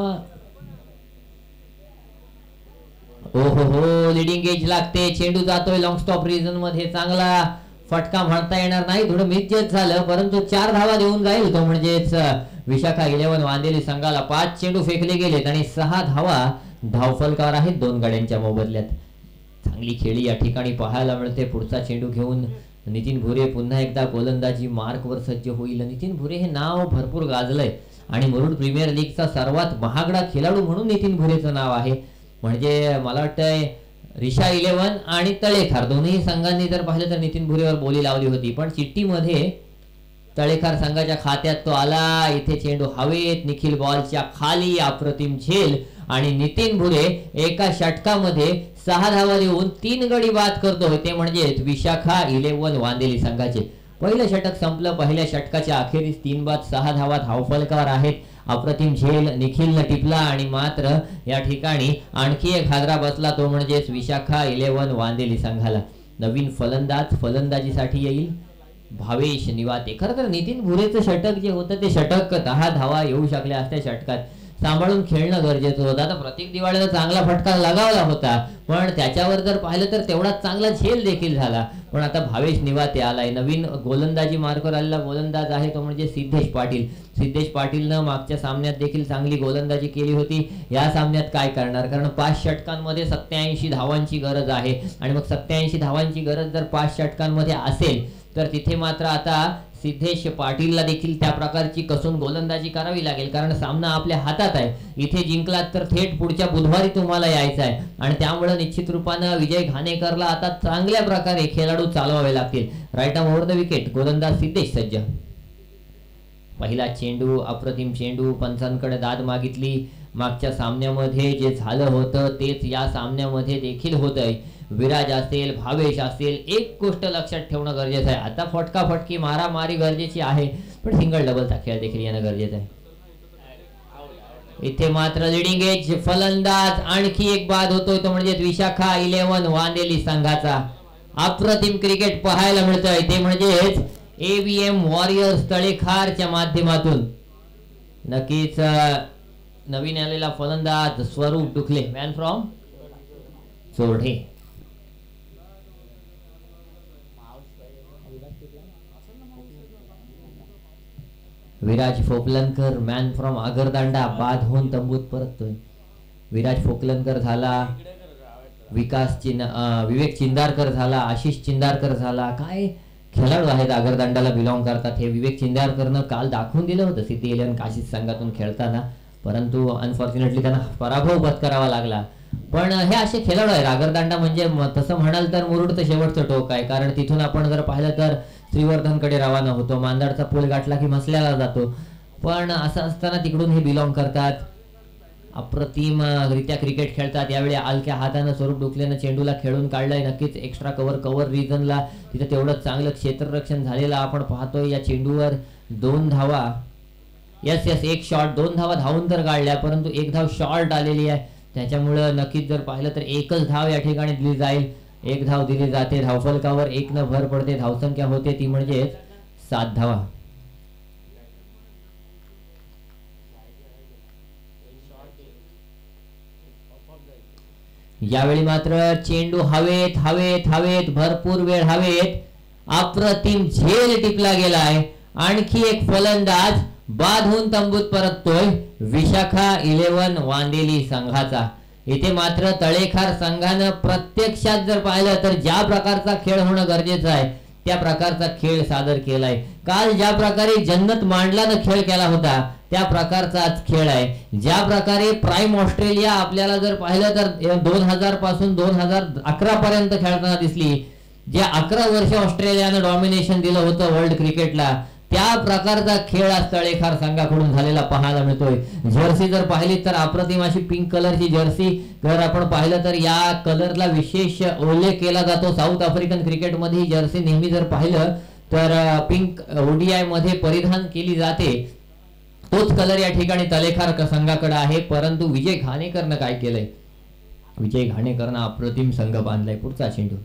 हो लिडिंग एज लागते. चेंडू जातोय लॉंग स्टॉप रिजन मध्ये, चांगला फटका म्हणता येणार नाही, थोडं मिसजज झालं, परंतु 4 धावा देऊन जाईल तो. म्हणजेच विशाखा 11 वांदेली संघाला 5 चेंडू फेकले गेलेत आणि 6 धावा धावफलकावर आहेत 2 गड्यांच्या मोबदल्यात. चांगली खेळी या ठिकाणी पाहायला मिळते. पुढचा चेंडू घेऊन नितीन भुरे पुन्हा एकदा गोलंदाजी मार्कवर सज्ज होईल. नितीन भुरे हे नाव भरपूर गाजलंय आणि मुरुड प्रीमियर लीगचा सर्वात महागडा खेळाडू म्हणून नितीन भुरेचं नाव आहे. म्हणजे मला वाटतंय रिशा 11 आणि तळेखार दोन्ही संघांनी जर पाहिलं तर नितीन भुरेवर बोली लावली होती, पण चिठ्ठीमध्ये तळेखार संघाच्या खात्यात तो आला. इथे चेंडू हवेत, निखिल बॉलच्या खाली, अप्रतिम झेल आणि नितीन भुरे एका षटकामध्ये 6 धावा देऊन 3 गडी बाद करतोय. ते म्हणजे विशाखा 11 वांदेली संघाचे पहिलं षटक संपलं. पहिल्या षटकाच्या अखेरीस 3 बाद 6 धावा धावफलकावर आहेत. अप्रतिम झेल निखिलनं टिपला आणि मात्र या ठिकाणी आणखी एक हादरा बसला, तो म्हणजेच विशाखा 11 वांदेली संघाला. नवीन फलंदाज फलंदाजीसाठी येईल भावेश निवाते. खरं तर नितीन भुरेचं षटक जे होतं ते षटक 10 धावा येऊ शकल्या असत्या षटकात, सांभाळून खेळणं गरजेचं होतं. आता प्रतीक दिवाळीला चांगला फटका लगावला होता, पण त्याच्यावर जर पाहिलं तर तेवढाच चांगला झेल देखील झाला. पण आता भावेश निवाते आलाय, नवीन गोलंदाजी मार्कवर आलेला गोलंदाज आहे तो म्हणजे सिद्धेश पाटील. सिद्धेश पाटीलनं मागच्या सामन्यात देखील चांगली गोलंदाजी केली होती. या सामन्यात काय करणार, कारण 5 षटकांमध्ये 87 धावांची गरज आहे आणि मग 87 धावांची गरज जर 5 षटकांमध्ये असेल तर तिथे मात्र आता सिद्धेश पाटीलला देखील त्या प्रकारची कसून गोलंदाजी करावी लागेल, कारण सामना आपल्या हातात आहे. इथे जिंकलात तर थेट पुढच्या बुधवारी तुम्हाला यायचं आहे आणि त्यामुळे निश्चित रूपानं विजय घाणेकरला आता चांगल्या प्रकारे खेळाडू चालवावे लागतील. Right arm over the wicket, गोलंदाज सिद्धेश सज्ज. पहिला चेंडू अप्रतिम चेंडू, पंचांकडे दाद मागितली. मागच्या सामन्यामध्ये जे झालं होतं तेच या सामन्यामध्ये देखील होतंय. विराज असेल, भावेश असेल, एक गोष्ट लक्षात ठेवणं गरजेचं आहे. आता फटकाफटकी मारामारी गरजेची आहे, पण सिंगल डबलचा खेळ देखील येणं गरजेचं आहे. इथे मात्र लिडिंग एज फलंदाज आणखी एक बाद होतोय, तो म्हणजे विशाखा 11 वांदेली संघाचा. अप्रतिम क्रिकेट पाहायला मिळतंय, ते म्हणजेच AVM वॉरियर्स तळेखारच्या माध्यमातून. नक्कीच नवीन आलेला फलंदाज Swaroop Dukle, man from Chorde. Viraj Phokalankar man from Agardanda बाद होऊन तंबूत परततोय. विराज फोकलनकर झाला, विवेक चिंदारकर झाला, आशिष चिंदारकर झाला. काय खेळाडू आहेत, आगरदांडाला बिलॉंग करतात. हे विवेक चिंदारकरनं काल दाखवून दिलं होतं सिटी 11 काशीद संघातून खेळताना, परंतु अनफॉर्च्युनेटली त्यांना पराभव पत्करावा लागला पण हे असे खेळाडू आहे. रागरदांडा म्हणजे तसं म्हणाल तर मुरुड तर शेवटचं टोक आहे, कारण तिथून आपण जर पाहिलं तर श्रीवर्धनकडे रवाना होतो, मांदाडचा पूल गाठला की मसल्याला जातो. पण असं असताना तिकडून हे बिलॉंग करतात, अप्रतिम रित्या क्रिकेट खेळतात. यावेळी हलक्या हातानं स्वरूप डुकलेनं चेंडूला खेळून काढलाय. नक्कीच एक्स्ट्रा कव्हर रिजनला तिथे तेवढं चांगलं क्षेत्ररक्षण झालेलं आपण पाहतोय. या चेंडूवर 2 धावा, यस एक शॉट, 2 धावा धावून तर काढल्या, परंतु 1 धाव शॉर्ट आलेली आहे. त्याच्यामुळं नक्कीच जर पाहिलं तर एकच धाव या ठिकाणी दिली जाईल. 1 धाव दिली जाते, धावफलकावर 1 न भर पडते, धावसंख्या होते ती म्हणजे 7 धावा. यावेळी मात्र चेंडू हवेत हवेत हवेत भरपूर वेळ हवेत, अप्रतिम झेल टिपला गेलाय. आणखी एक फलंदाज बाधून तंबूत परततोय विशाखा 11 वांदेली संघाचा. इथे मात्र तळेखार संघानं प्रत्यक्षात जर पाहिलं तर ज्या प्रकारचा खेळ होणं गरजेचं आहे त्या प्रकारचा खेळ सादर केलाय. काल ज्या प्रकारे जन्नत मांडलानं खेळ केला होता त्या प्रकारचाच खेळ आहे. ज्या प्रकारे प्राईम ऑस्ट्रेलिया आपल्याला जर पाहिलं तर 2000 पासून 2011 पर्यंत खेळताना दिसली, जे 11 वर्ष ऑस्ट्रेलियानं डॉमिनेशन दिलं होतं वर्ल्ड क्रिकेटला, त्या प्रकारचा खेळ आज तळेखार संघाकडून झालेला पाहायला मिळतोय. जर्सी जर पाहिली तर अप्रतिम अशी पिंक कलरची जर्सी जर आपण पाहिलं तर या कलरला विशेष उल्लेख केला जातो. साऊथ आफ्रिकन क्रिकेटमध्ये ही जर्सी नेहमी जर पाहिलं तर पिंक ODI मध्ये परिधान केली जाते. तोच कलर या ठिकाणी तळेखार संघाकडे आहे. परंतु विजय घाणेकरनं काय केलंय, विजय घाणेकरनं अप्रतिम संघ बांधलाय. पुढचा चेंडू,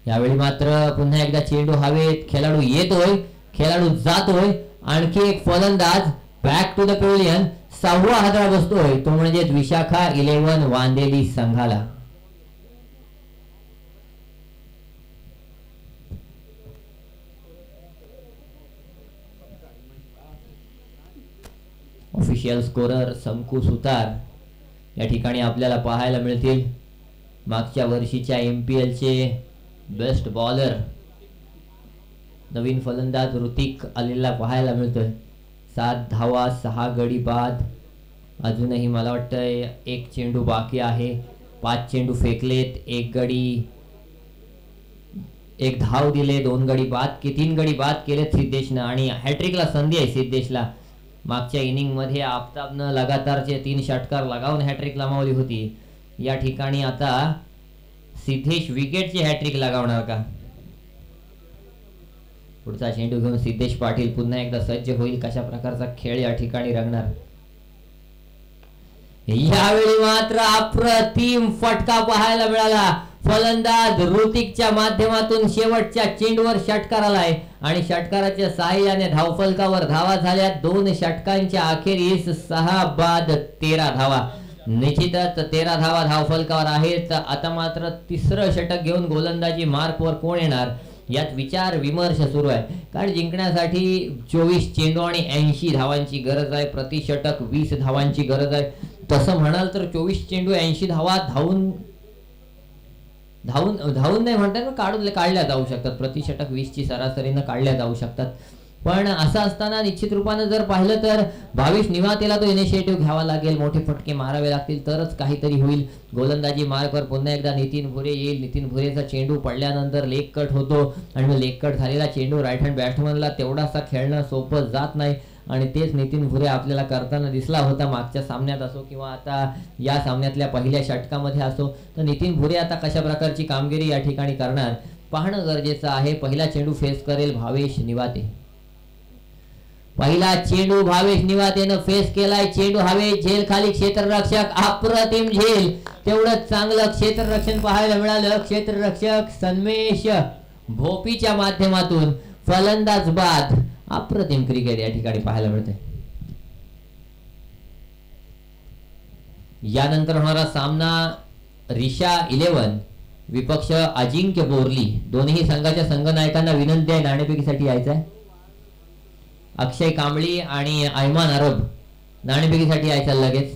यावेळी मात्र पुन्हा एकदा चेंडू हवेत, खेळाडू येतोय, खेळाडू जातोय, आणखी एक फलंदाज बॅक टू द पॅव्हिलियन, 6वा हादरा बसतोय तो म्हणजे विशाखा 11 वांदेली संघाला. ऑफिशियल स्कोरर संकू सुतार या ठिकाणी आपल्याला पाहायला मिळतील. मागच्या वर्षीच्या MPL चे बेस्ट बॉलर नवीन फलंदाज ऋतिक आलेला पाहायला मिळतोय. 7 धावा 6 गडी बाद. अजूनही मला वाटतंय 1 चेंडू बाकी आहे. 5 चेंडू फेकलेत, 1 गडी, 1 धाव दिले, 2 गडी बाद के 3 गडी बाद केलेत सिद्धेशनं. आणि हॅट्रिकला संधी आहे सिद्धेशला. मागच्या इनिंग मध्ये आफताबनं लगातारचे 3 षटकार लगावून हॅट्रिक लावली होती. या ठिकाणी आता सिद्धेश विकेटची हॅट्रिक लगावणार का? पुढचा चेंडू घेऊन सिद्धेश पाटील पुन्हा एकदा सज्ज होईल. कशा प्रकारचा खेळ या ठिकाणी रंगणार. यावेळी मात्र अप्रतिम फटका पाहायला मिळाला. फलंदाज ऋतिकच्या माध्यमातून शेवटच्या चेंडूवर षटकार आलाय आणि षटकाराच्या साहाय्याने धावफलकावर धावा झाल्या. 2 षटकांच्या अखेरीस 6 बाद 13 धावा. निश्चितच 13 धावा धावफलकावर आहेत. आता मात्र 3रं षटक घेऊन गोलंदाजी मार्कवर कोण येणार यात विचार विमर्श सुरू आहे. कारण जिंकण्यासाठी 24 चेंडू आणि 80 धावांची गरज आहे. प्रति षटक 20 धावांची गरज आहे. तसं म्हणाल तर 24 चेंडू 80 धावा धावून नाही म्हणतात, काढल्या जाऊ शकतात. प्रति षटक 20 ची सरासरीनं काढल्या जाऊ शकतात. पण असं असताना निश्चित रूपाने जर पाहिलं तर भावेश निवातेला तो इनिशिएटिव्ह घ्यावा लागेल. मोठे फटके मारावे लागतील तरच काहीतरी होईल. गोलंदाजी मार्कवर पुन्हा एकदा नितीन भुरे येईल. नितीन भुरेचा चेंडू पडल्यानंतर लेग कट होतो आणि मग लेग कट झालेला चेंडू राईट हँड बॅट्समनला तेवढासा खेळणं सोपं जात नाही. आणि तेच नितीन भुरे आपल्याला करताना दिसला होता मागच्या सामन्यात असो किंवा आता या सामन्यातल्या पहिल्या षटकामध्ये असो. तर नितीन भुरे आता कशा प्रकारची कामगिरी या ठिकाणी करणार पाहणं गरजेचं आहे. पहिला चेंडू फेस करेल भावेश निवाते. पहिला चेंडू भावेश निवातेनं फेस केलाय. चेंडू हवेत, झेल खाली, क्षेत्ररक्षक अप्रतिम झेल. तेवढं चांगलं क्षेत्ररक्षण पाहायला मिळालं. क्षेत्ररक्षक सन्मेश भोपीच्या माध्यमातून फलंदाज बाद. अप्रतिम क्रिकेट या ठिकाणी पाहायला मिळते. यानंतर होणारा सामना रिषा 11 विपक्ष अजिंक्य बोरली. दोन्ही संघाच्या संघनायकांना विनंती आहे नाणेफेकीसाठी यायचं आहे. अक्षय कांबळी आणि ऐमान अरब नाणेफेकीसाठी यायचं लगेच.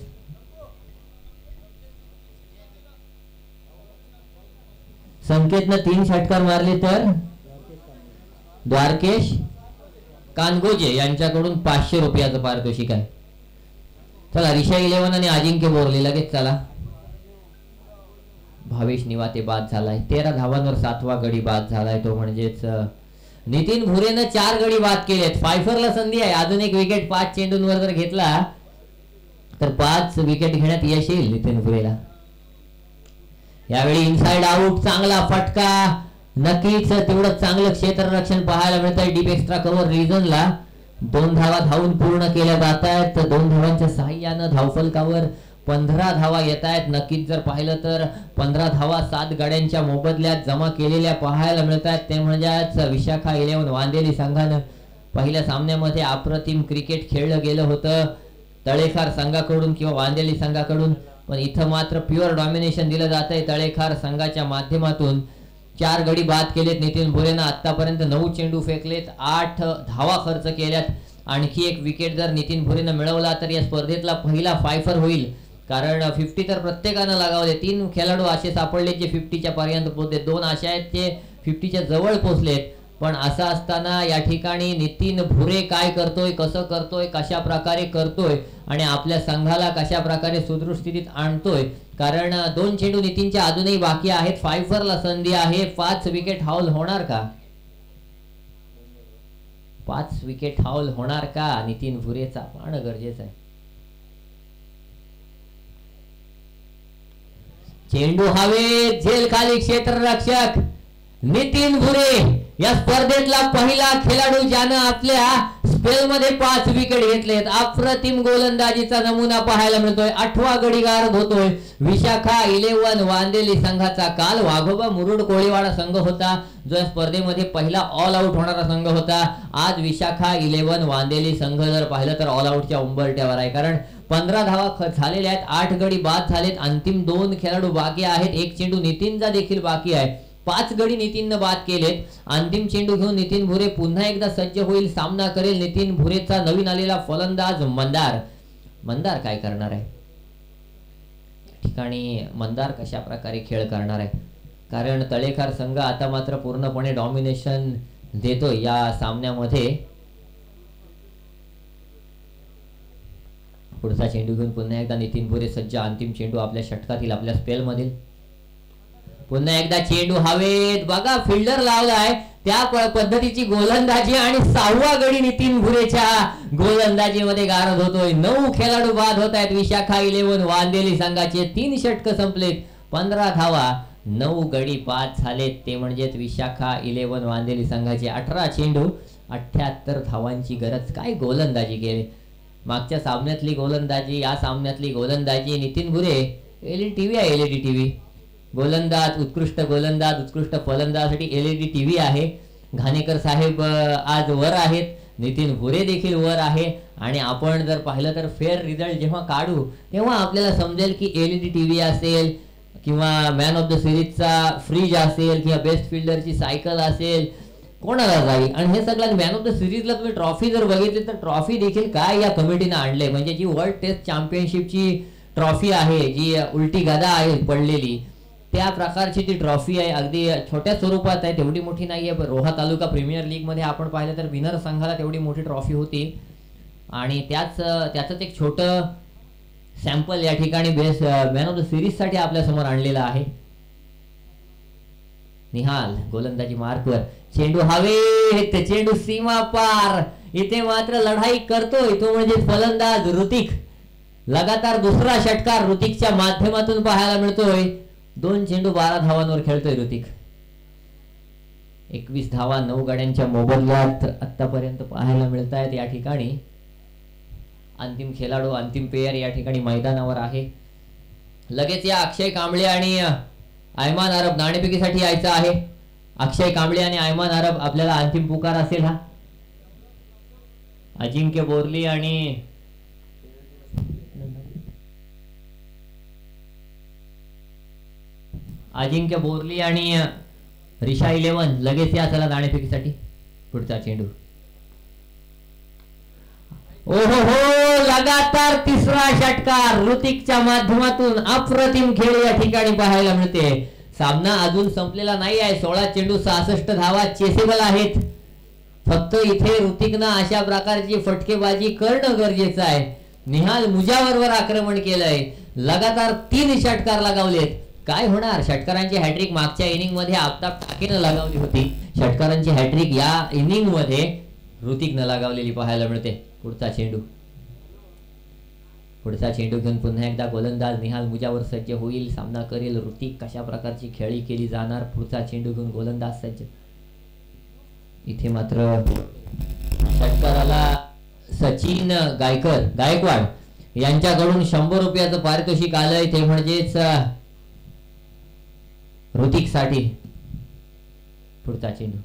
संकेतनं 3 षटकार मारले तर द्वारकेश कानगोजे यांच्याकडून 500 रुपयाचं पारितोषिक आहे. चला रिषा 11 आणि अजिंक्य बोरले लगेच चला. भावेश निवाते बाद झालाय. 13 धावांवर 7वा गडी बाद झालाय तो म्हणजेच नितीन भुरेनं 4 गडी बाद केलेत. फायफरला संधी आहे, अजून एक विकेट 5 चेंडूंवर जर घेतला तर 5 विकेट घेण्यात यश येईल नितीन भुरेला. यावेळी इनसाइड आउट, चांगला फटका, नक्कीच तेवढं चांगलं क्षेत्ररक्षण पाहायला मिळत आहे डीप एक्स्ट्रा कव्हर रिजनला. 2 धावा धावून पूर्ण केल्या जात आहेत. 2 धावांच्या साहाय्यानं धावफलकावर 15 धावा येत आहेत. नक्कीच जर पाहिलं तर 15 धावा 7 गाड्यांच्या मोबदल्यात जमा केलेल्या पाहायला मिळत आहेत. ते म्हणजेच विशाखा 11 वांदेली संघानं पहिल्या सामन्यामध्ये अप्रतिम क्रिकेट खेळलं गेलं होतं तळेखार संघाकडून किंवा वांदेली संघाकडून, पण इथं मात्र प्युअर डॉमिनेशन दिलं जात आहे तळेखार संघाच्या माध्यमातून. 4 गडी बाद केलेत नितीन भुरेनं. आतापर्यंत 9 चेंडू फेकलेत, 8 धावा खर्च केल्यात. आणखी एक विकेट जर नितीन भुरेनं मिळवला तर या स्पर्धेतला पहिला फायफर होईल, कारण 50 तर प्रत्येकानं लगावले. 3 खेळाडू असे सापडले जे 50च्या पर्यंत पोहोचले. 2 असे आहेत ते 50च्या जवळ पोहोचलेत. पण असं असताना या ठिकाणी नितीन भुरे काय करतोय, कसं करतोय, कशा प्रकारे करतोय आणि आपल्या संघाला कशा प्रकारे सुदृढ स्थितीत आणतोय, कारण 2 चेंडू नितीनच्या अजूनही बाकी आहेत. फायफरला संधी आहे. 5 विकेट हाऊल होणार का? 5 विकेट हाऊल होणार का नितीन भुरेचा? पाहणं गरजेचं आहे. चेंडू हवेत, झेल खाली, क्षेत्ररक्षक नितीन भुरे या स्पर्धेतला पहिला खेळाडू ज्यानं आपल्या स्पेल मध्ये 5 विकेट घेतलेत. अप्रतिम गोलंदाजीचा नमुना पाहायला मिळतोय. 8वा गडी गारद होतोय विशाखा 11 वांदेली संघाचा. काल वाघोबा मुरुड कोळीवाडा संघ होता जो या स्पर्धेमध्ये पहिला ऑल आउट होणारा संघ होता. आज विशाखा 11 वांदेली संघ जर पाहिलं तर ऑल आउटच्या उंबरठ्यावर आहे, कारण 15 धावा झालेल्या आहेत, 8 गडी बाद झालेत, अंतिम 2 खेळाडू बाकी आहेत, 1 चेंडू नितीनचा देखील बाकी आहे. 5 गडी नितीननं बाद केलेत. अंतिम चेंडू घेऊन नितीन भुरे पुन्हा एकदा सज्ज होईल, सामना करेल नितीन भुरेचा नवीन आलेला फलंदाज मंदार. मंदार काय करणार आहे ठिकाणी? मंदार कशा प्रकारे खेळ करणार आहे? कारण तळेखार संघ आता मात्र पूर्णपणे डॉमिनेशन देतो या सामन्यामध्ये. पुढचा चेंडू घेऊन पुन्हा एकदा नितीन भुरे सज्ज. अंतिम चेंडू आपल्या षटकातील, आपल्या स्पेल मधील. पुन्हा एकदा चेंडू हवेत, बघा फिल्डर लावलाय त्या पद्धतीची गोलंदाजी आणि 6वा गडी नितीन भुरेच्या गोलंदाजीमध्ये गारद होतोय. 9 खेळाडू बाद होत आहेत विशाखा 11 वांदेली संघाचे. 3 षटक संपलेत, 15 धावा, 9 गडी बाद झालेत. ते म्हणजेच विशाखा 11 वांदेली संघाचे. 18 चेंडू 78 धावांची गरज. काय गोलंदाजी केली मागच्या सामन्यातली गोलंदाजी, या सामन्यातली गोलंदाजी. नितीन भुरे एलईडी टीव्ही आहे, एलईडी टीव्ही. गोलंदाज, उत्कृष्ट गोलंदाज, उत्कृष्ट फलंदाजासाठी एलईडी टीव्ही आहे. घाणेकर साहेब आज वर आहेत, नितीन भुरे देखील वर आहे. आणि आपण जर पाहिलं तर फेअर रिझल्ट जेव्हा काढू तेव्हा आपल्याला समजेल की एलईडी टीव्ही असेल किंवा मॅन ऑफ द सिरीजचा फ्रीज असेल किंवा बेस्ट फिल्डरची सायकल असेल, कोणाला जाईल. आणि हे सगळं मॅन ऑफ द सिरीजला तुम्ही ट्रॉफी जर बघितली तर ट्रॉफी देखील काय या कमिटीने आणले, म्हणजे जी वर्ल्ड टेस्ट चॅम्पियनशिपची ट्रॉफी आहे, जी उलटी गदा आहे पडलेली, त्या प्रकारची ती ट्रॉफी आहे. अगदी छोट्या स्वरूपात आहे, तेवढी मोठी नाही आहे. रोहा तालुका प्रीमियर लीग मध्ये आपण पाहिलं तर विनर संघाला तेवढी मोठी ट्रॉफी होती. आणि त्याचंच एक छोटं सॅम्पल या ठिकाणी best man of the series साठी आपल्या समोर आणलेलं आहे. निहाल गोलंदाजी मार्कवर, चेंडू हवेत, चेंडू सीमा पार. इथे मात्र लढाई करतोय तो म्हणजे फलंदाज ऋतिक. लगातार दुसरा षटकार ऋतिकच्या माध्यमातून पाहायला मिळतोय. 2 चेंडू 12 धावांवर खेळतोय ऋतिक. 21 धावा 9 गाड्यांच्या मोबदल्यात आतापर्यंत पाहायला मिळत आहेत या ठिकाणी. अंतिम खेळाडू, अंतिम पेयर या ठिकाणी मैदानावर आहे. लगेच या अक्षय कांबळे आणि आयमान अरब नाणेफेकीसाठी यायचं आहे. अक्षय कांबळे आणि आयमान अरब आपल्याला अंतिम पुकार असेल हा. अजिंक्य बोरली आणि रिषा 11 लगेच या चला नाणेफेकीसाठी. पुढचा चेंडू, ओहो हो, लगातार तिसरा षटकार ऋतिकच्या माध्यमातून. अप्रतिम खेळ या ठिकाणी पाहायला मिळते. सामना अजून संपलेला नाही आहे. 16 चेंडू 66 धावा चेसेबल आहेत. फक्त इथे ऋतिकनं अशा प्रकारची फटकेबाजी करणं गरजेचं आहे. निहाल मुजावरवर आक्रमण केलंय. लगातार 3 षटकार लगावलेत. काय होणार? षटकारांची हॅट्रिक मागच्या इनिंग मध्ये आफताब टाकेनं लगावली होती. षटकारांची हॅट्रिक या इनिंग मध्ये ऋतिकनं लगावलेली पाहायला मिळते. पुढचा चेंडू घेऊन पुन्हा एकदा गोलंदाज निहाल मुजावर सज्ज होईल. सामना करेल ऋतिक. कशा प्रकारची खेळी केली जाणार? पुढचा चेंडू घेऊन गोलंदाज सज्ज. इथे मात्र षटकाराला सचिन गायकवाड यांच्याकडून 100 रुपयाचं पारितोषिक आलंय. ते म्हणजेच ऋतिक साठी. पुढचा चेंडू.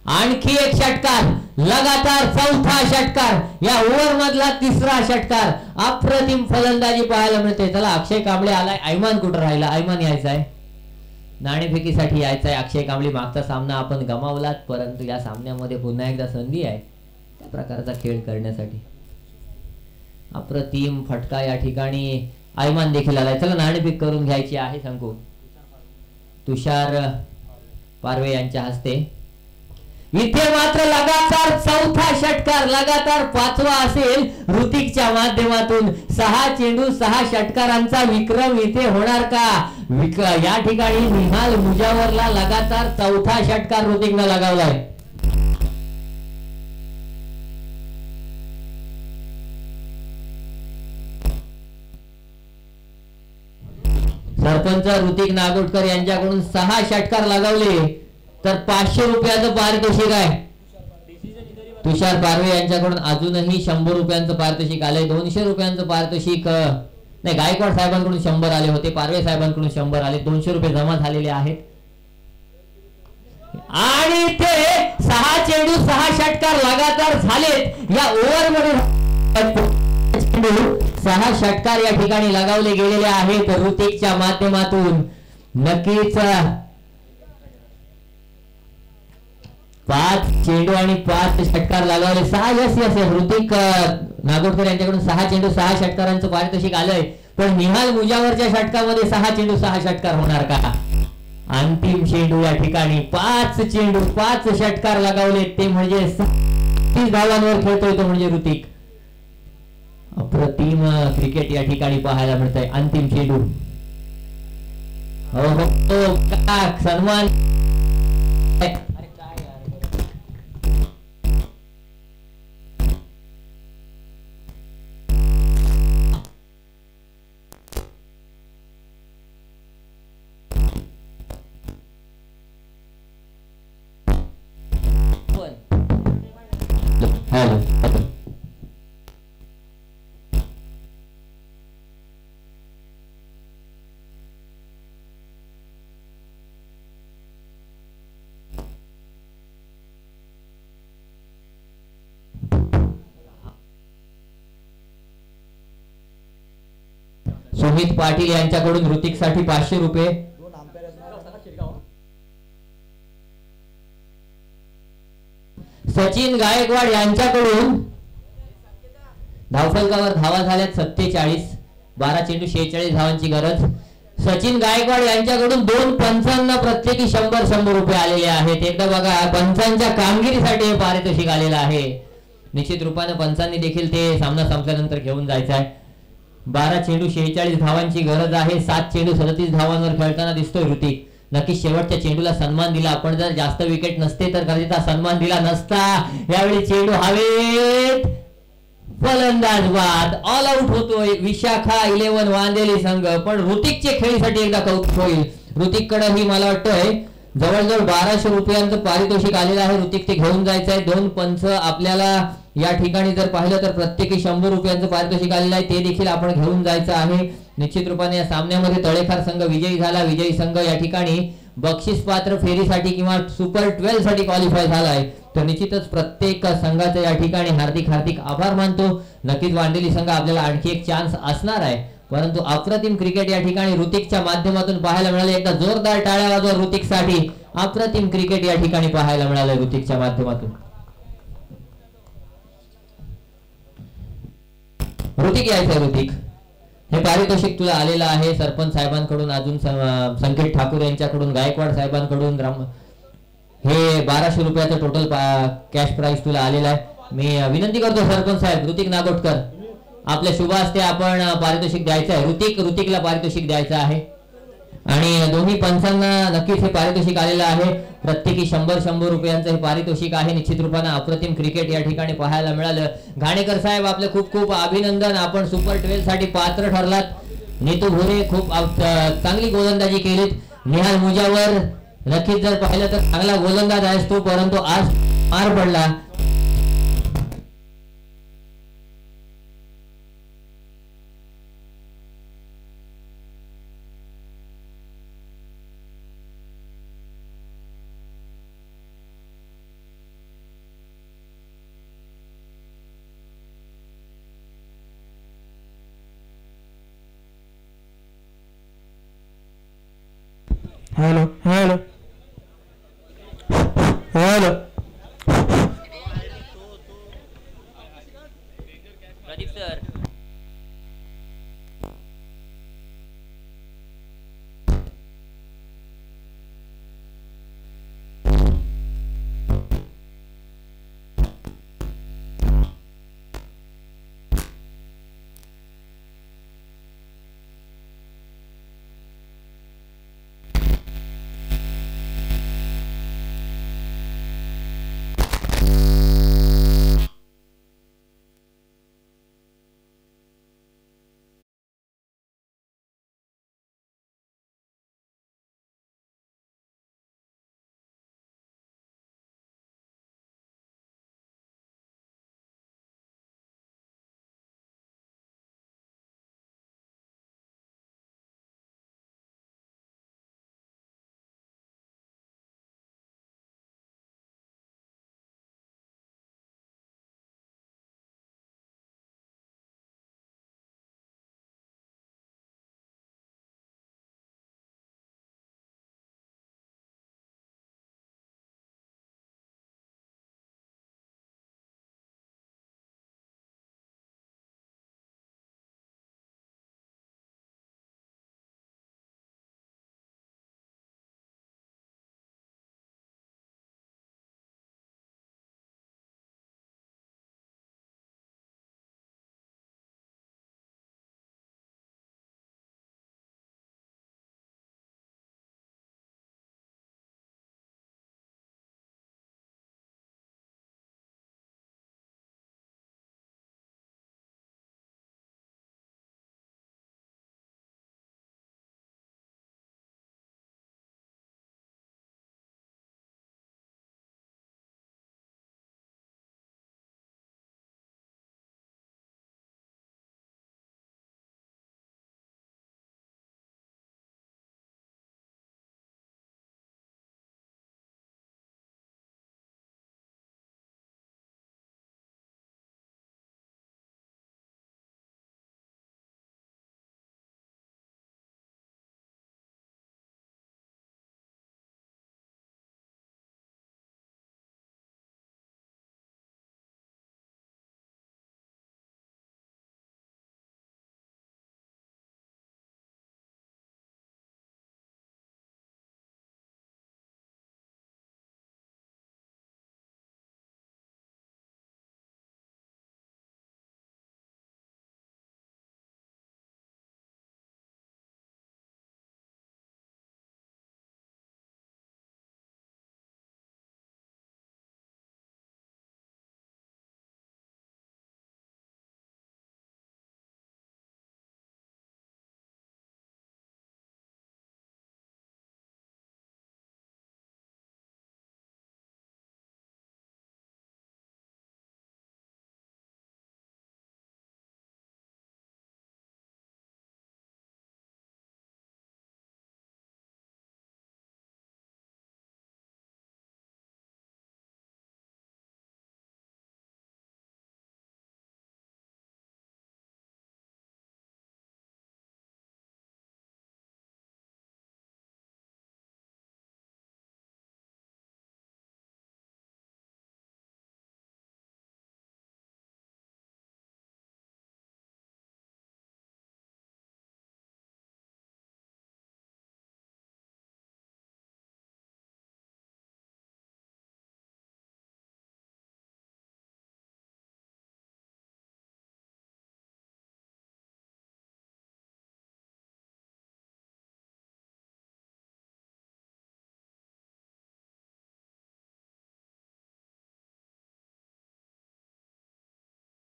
आणखी एक षटकार. लगातार 4था षटकार. या ओव्हर मधला 3रा षटकार. अप्रतिम फलंदाजी पाहायला मिळते. चला अक्षय कांबळे आलाय. ऐमान कुठं राहिला? ऐमान यायचाय. नाणेफेकीसाठी यायचाय अक्षय कांबळे. मागचा सामना आपण गमावलात, परंतु या सामन्यामध्ये पुन्हा एकदा संधी आहे त्या प्रकारचा खेळ करण्यासाठी. अप्रतिम फटका या ठिकाणी. ऐमान देखील आलाय. चला नाणेफेक करून घ्यायची आहे. संकू तुषार पारवे यांच्या हस्ते. इथे मात्र लगातार 4था षटकार. लगातार 5वा असेल ऋतिकच्या माध्यमातून. 6 चेंडू 6 षटकारांचा विक्रम इथे होणार का? या ठिकाणी निहाल मुजावरला लगातार 4था षटकार ऋतिकनं लगावलाय. सरपंच ऋतिक नागोटकर यांच्याकडून 6 षटकार लगावले तर 500 रुपयाचं पारितोषिक आहे. तुषार पारवे यांच्याकडून अजूनही 100 रुपयांचं पारितोषिक आलंय. 200 रुपयांचं पारितोषिक नाही, गायकवाड साहेबांकडून 100 आले होते. पारवे साहेबांकडून 100 आले. 200 रुपये जमा झालेले आहेत. आणि ते 6 चेंडू 6 षटकार लगातार झालेत. या ओव्हर मध्ये 6 षटकार या ठिकाणी लगावले गेलेले आहेत ऋतिकच्या माध्यमातून. नक्कीच 5 चेंडू आणि 5 षटकार लगावले. 6 यस ऋतिक नागोडकर यांच्याकडून 6 चेंडू 6 षटकारांचं पारितोषिक आलंय. पण निहाल मुजावरच्या षटकामध्ये 6 चेंडू 6 षटकार होणार का? अंतिम चेंडू या ठिकाणी 5 चेंडू 5 षटकार लगावले. ते म्हणजे 30 धावांवर खेळतोय तो म्हणजे ऋतिक. अप्रतिम क्रिकेट या ठिकाणी पाहायला मिळतंय. अंतिम चेंडू. सन्मान. सुमित पाटील यांच्याकडून ऋतिक साठी 500 रुपये. सचिन गायकवाड यांच्याकडून धावफलकावर धावा झाल्यात 47. 12 चेंडू 46 धावांची गरज. सचिन गायकवाड यांच्याकडून 2 पंचांना प्रत्येकी 100 रुपये आलेले आहेत. एकदा बघा, पंचांच्या कामगिरीसाठी हे पारितोषिक आलेलं आहे. निश्चित रूपाने पंचांनी देखील ते सामना संपल्यानंतर घेऊन जायचा आहे. 12 चेंडू 46 धावांची गरज आहे. 7 चेंडू 37 धावांवर खेळताना दिसतोय ऋतिक. नक्कीच शेवटच्या चेंडूला सन्मान दिला. आपण जर जास्त विकेट नसते तर कदाचित सन्मान दिला नसता. यावेळी चेंडू हवेत. फलंदाज बाद. ऑल आउट होतोय विशाखा 11 वांदेली संघ. पण ऋतिकच्या खेळीसाठी एकदा कौतुक होईल. ऋतिककडे ही मला वाटतंय जवळजवळ 1200 रुपयांचं पारितोषिक आलेलं आहे. ऋतिक ते घेऊन जायचं आहे. 2 पंच आपल्याला या ठिकाणी जर पाहिलं तर प्रत्येकी 100 रुपयांचं पारितोषिक आलेलं आहे. ते देखील आपण घेऊन जायचं आहे. निश्चित रूपाने या सामन्यामध्ये तळेखार संघ विजयी झाला. विजयी संघ या ठिकाणी बक्षीस पात्र फेरीसाठी किंवा सुपर 12 साठी क्वालिफाय झालाय. तर निश्चितच प्रत्येक संघाचे या ठिकाणी हार्दिक हार्दिक आभार मानतो. नक्कीच वांडेली संघ आपल्याला आणखी एक चान्स असणार आहे. परंतु अप्रतिम क्रिकेट या ठिकाणी ऋतिकच्या माध्यमातून पाहायला मिळाले. एकदा जोरदार टाळ्या वाजवा ऋतिकसाठी. अप्रतिम क्रिकेट या ठिकाणी पाहायला मिळालं ऋतिकच्या माध्यमातून. ऋतिक यायचं. ऋतिक हे पारितोषिक तुला आलेलं आहे सरपंच साहेबांकडून, अजून संकेत ठाकूर यांच्याकडून, गायकवाड साहेबांकडून. हे 1200 रुपयाचं टोटल कॅश प्राइस तुला आलेलं आहे. मी विनंती करतो सरपंच साहेब ऋतिक नागोटकर आपल्या शुभ हस्ते आपण पारितोषिक द्यायचं आहे. ऋतिकला पारितोषिक द्यायचं आहे आणि दोन्ही पंचांना नक्कीच हे पारितोषिक आलेलं आहे. प्रत्येकी 100 रुपयांचं हे पारितोषिक आहे. निश्चित रूपाने अप्रतिम क्रिकेट या ठिकाणी पाहायला मिळालं. घाणेकर साहेब आपले खूप खूप अभिनंदन. आपण सुपर 12 साठी पात्र ठरलात. नीतू भोरे खूप चांगली गोलंदाजी केलीत. निहाल मुजावर नक्कीच जर पाहिलं तर चांगला गोलंदाज आहेस तो, परंतु आज मार पडला. हॅलो